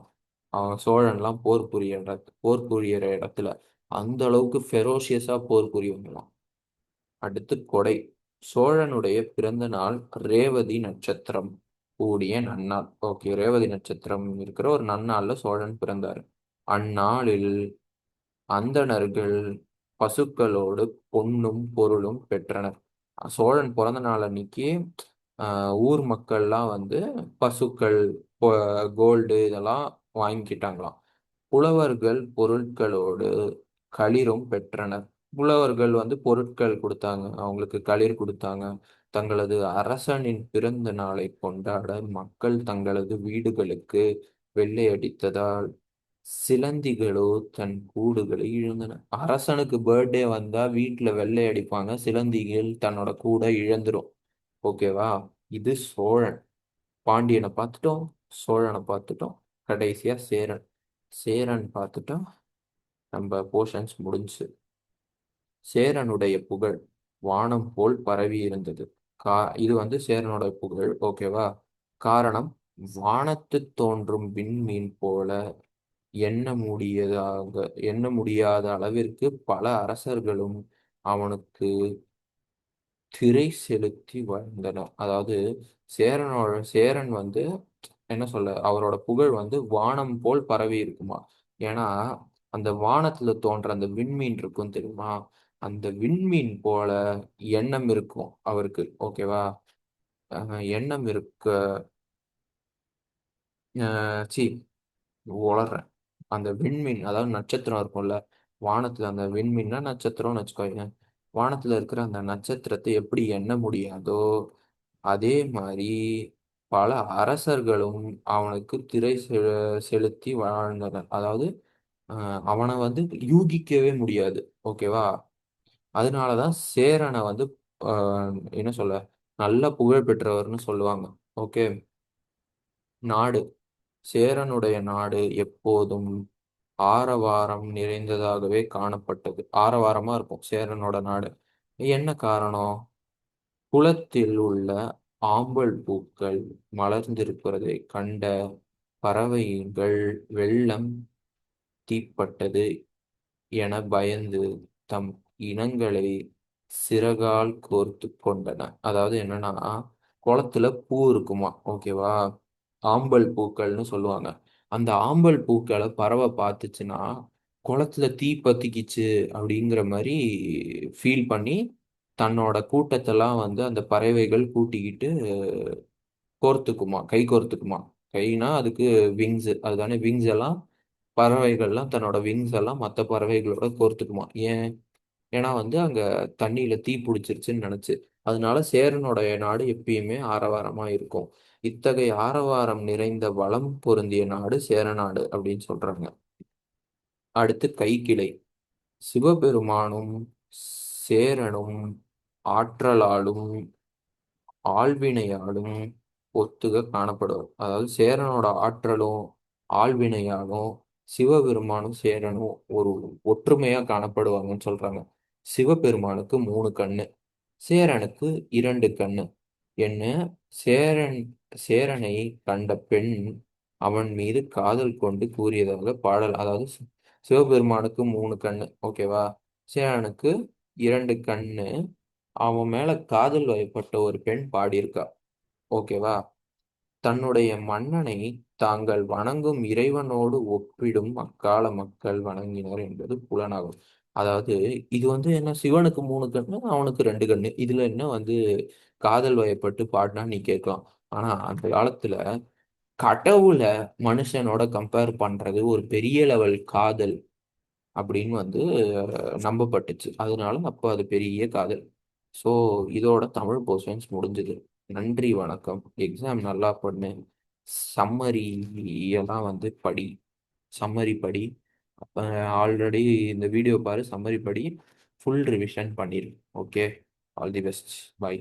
அவன் சோழன்லாம் போர் புரியற இடத்துல அந்த அளவுக்கு ஃபெரோஷியஸா போர் புரியுங்களாம். அடுத்து கொடை. சோழனுடைய பிறந்த நாள் ரேவதி நட்சத்திரம் கூடிய நன்னாள். ஓகே. ரேவதி நட்சத்திரம் இருக்கிற ஒரு நன்னாள்ல சோழன் பிறந்தார். அந்நாளில் அந்தணர்கள் பசுக்களோடு பொன்னும் பொருளும் பெற்றனர். சோழன் பிறந்த நாள் அன்னைக்கு ஊர் மக்கள்லாம் வந்து பசுக்கள், கோல்டு இதெல்லாம் வாங்கிக்கிட்டாங்களாம். புலவர்கள் பொருட்களோடு களிரும் பெற்றனர். புலவர்கள் வந்து பொருட்கள் கொடுத்தாங்க, அவங்களுக்கு களிர் கொடுத்தாங்க. தங்களது அரசனின் பிறந்த நாளை கொண்டாட மக்கள் தங்களது வீடுகளுக்கு வெள்ளையடித்ததால் சிலந்திகளோ தன் கூடுகளை இழந்தன. அரசனுக்கு பர்த்டே வந்தா வீட்டுல வெள்ளை அடிப்பாங்க, சிலந்திகள் தன்னோட கூடை இழந்துரும். ஓகேவா? இது சோழன். பாண்டியனை பார்த்துட்டோம், சோழனை பார்த்துட்டோம், கடைசியா சேரன். சேரன் பார்த்துட்டோம். நம்ம போர்ஷன்ஸ் முடிஞ்சு. சேரனுடைய புகழ் வானம் போல் பரவி இருந்தது. கா இது வந்து சேரனுடைய புகழ், ஓகேவா? காரணம், வானத்து தோன்றும் விண்மீன் போல எண்ண முடியாத அளவிற்கு பல அரசர்களும் அவனுக்கு திரை செலுத்தி வாழ்ந்தனர். அதாவது சேரன் வந்து என்ன சொல்ல, அவரோட புகழ் வந்து வானம் போல் பரவி இருக்குமா. ஏன்னா அந்த வானத்துல தோன்ற அந்த விண்மீன் இருக்கும் தெரியுமா, அந்த விண்மீன் போல எண்ணம் இருக்கும் அவருக்கு, ஓகேவா? எண்ணம் இருக்க சி உளறேன். அந்த விண்மீன், அதாவது நட்சத்திரம் இருக்கும்ல, வானத்துல அந்த விண்மீன்னா நட்சத்திரம்னு வச்சுக்கோங்க. வானத்துல இருக்கிற அந்த நட்சத்திரத்தை எப்படி எண்ண முடியாதோ, அதே மாதிரி பல அரசர்களும் அவனுக்கு செலுத்தி வாழ்ந்தனர். அதாவது அவனை வந்து யூகிக்கவே முடியாது, ஓகேவா? அதனாலதான் சேரனை வந்து என்ன சொல்ல, நல்ல புகழ் பெற்றவர்னு சொல்லுவாங்க. ஓகே. நாடு, சேரனுடைய நாடு எப்போதும் ஆரவாரம் நிறைந்ததாகவே காணப்பட்டது. ஆரவாரமா இருக்கும் சேரனோட நாடு. என்ன காரணம்? குளத்தில் உள்ள ஆம்பல் பூக்கள் மலர்ந்திருப்பதை கண்ட பறவைகள் வெள்ளம் தீப்பட்டது என பயந்து தம் இனங்களை சிறகால் கோர்த்து கொண்டன. அதாவது என்னன்னா, குளத்துல பூ இருக்குமா, ஓகேவா? ஆம்பல் பூக்கள்னு சொல்லுவாங்க. அந்த ஆம்பல் பூக்களை பறவை பார்த்துச்சுன்னா குளத்துல தீ பத்திக்கிச்சு அப்படிங்கிற மாதிரி ஃபீல் பண்ணி தன்னோட கூட்டத்தெல்லாம் வந்து அந்த பறவைகள் கூட்டிக்கிட்டு கோர்த்துக்குமா, கை கோர்த்துக்குமா. கைனா அதுக்கு விங்ஸ், அதுதானே விங்ஸ் எல்லாம். பறவைகள்லாம் தன்னோட விங்ஸ் எல்லாம் மற்ற பறவைகளோட கோர்த்துக்குமா. ஏன்? ஏன்னா வந்து அங்க தண்ணியில தீ பிடிச்சிருச்சுன்னு நினைச்சு. அதனால சேரனுடைய நாடு எப்பயுமே ஆரவாரமா இருக்கும். இத்தகைய ஆரவாரம் நிறைந்த வளம் பொருந்திய நாடு சேரநாடு அப்படின்னு சொல்றாங்க. அடுத்து கைக்கிளை. சிவபெருமானும் சேரனும் ஆற்றலாலும் ஆள்வினையாலும் ஒத்துக காணப்படுவார். அதாவது சேரனோட ஆற்றலும் ஆள்வினையாலும் சிவபெருமானும் சேரனும் ஒரு ஒற்றுமையா காணப்படுவாங்கன்னு சொல்றாங்க. சிவபெருமானுக்கு 3 கண்ணு, சேரனுக்கு 2 கண்ணு. என்ன? சேரன் சேரனை கண்ட பெண் அவன் மீது காதல் கொண்டு கூறியதாக பாடல். அதாவது சிவபெருமானுக்கு 3 கண்ணு, ஓகேவா? சேரனுக்கு 2 கண்ணு. அவன் மேல காதல் வயப்பட்ட ஒரு பெண் பாடியிருக்கா, ஓகேவா? தன்னுடைய மன்னனை தாங்கள் வணங்கும் இறைவனோடு ஒப்பிடும் அக்கால மக்கள் வணங்கினர் என்பது புலனாகும். அதாவது இது வந்து என்ன, சிவனுக்கு 3 கண்ணு அவனுக்கு 2 கண்ணு, இதுல என்ன வந்து காதல் வயப்பட்டு பாடினா நீ கேட்கலாம். ஆனா அந்த காலத்துல கடவுளை மனுஷனோட கம்பேர் பண்றது ஒரு பெரிய லெவல் காதல் அப்படின்னு வந்து நம்பப்பட்டுச்சு. அதனால அப்போ அது பெரிய காதல். ஸோ இதோட தமிழ் போர்ஷன்ஸ் முடிஞ்சது. நன்றி, வணக்கம். எக்ஸாம் நல்லா பண்ணு. சம்மரி எல்லாம் வந்து படி, சம்மரி படி. ஆல்ரெடி இந்த வீடியோ பாரு, சம்மரி படி, ஃபுல் ரிவிஷன் பண்ணிடு. Okay, all the best, by.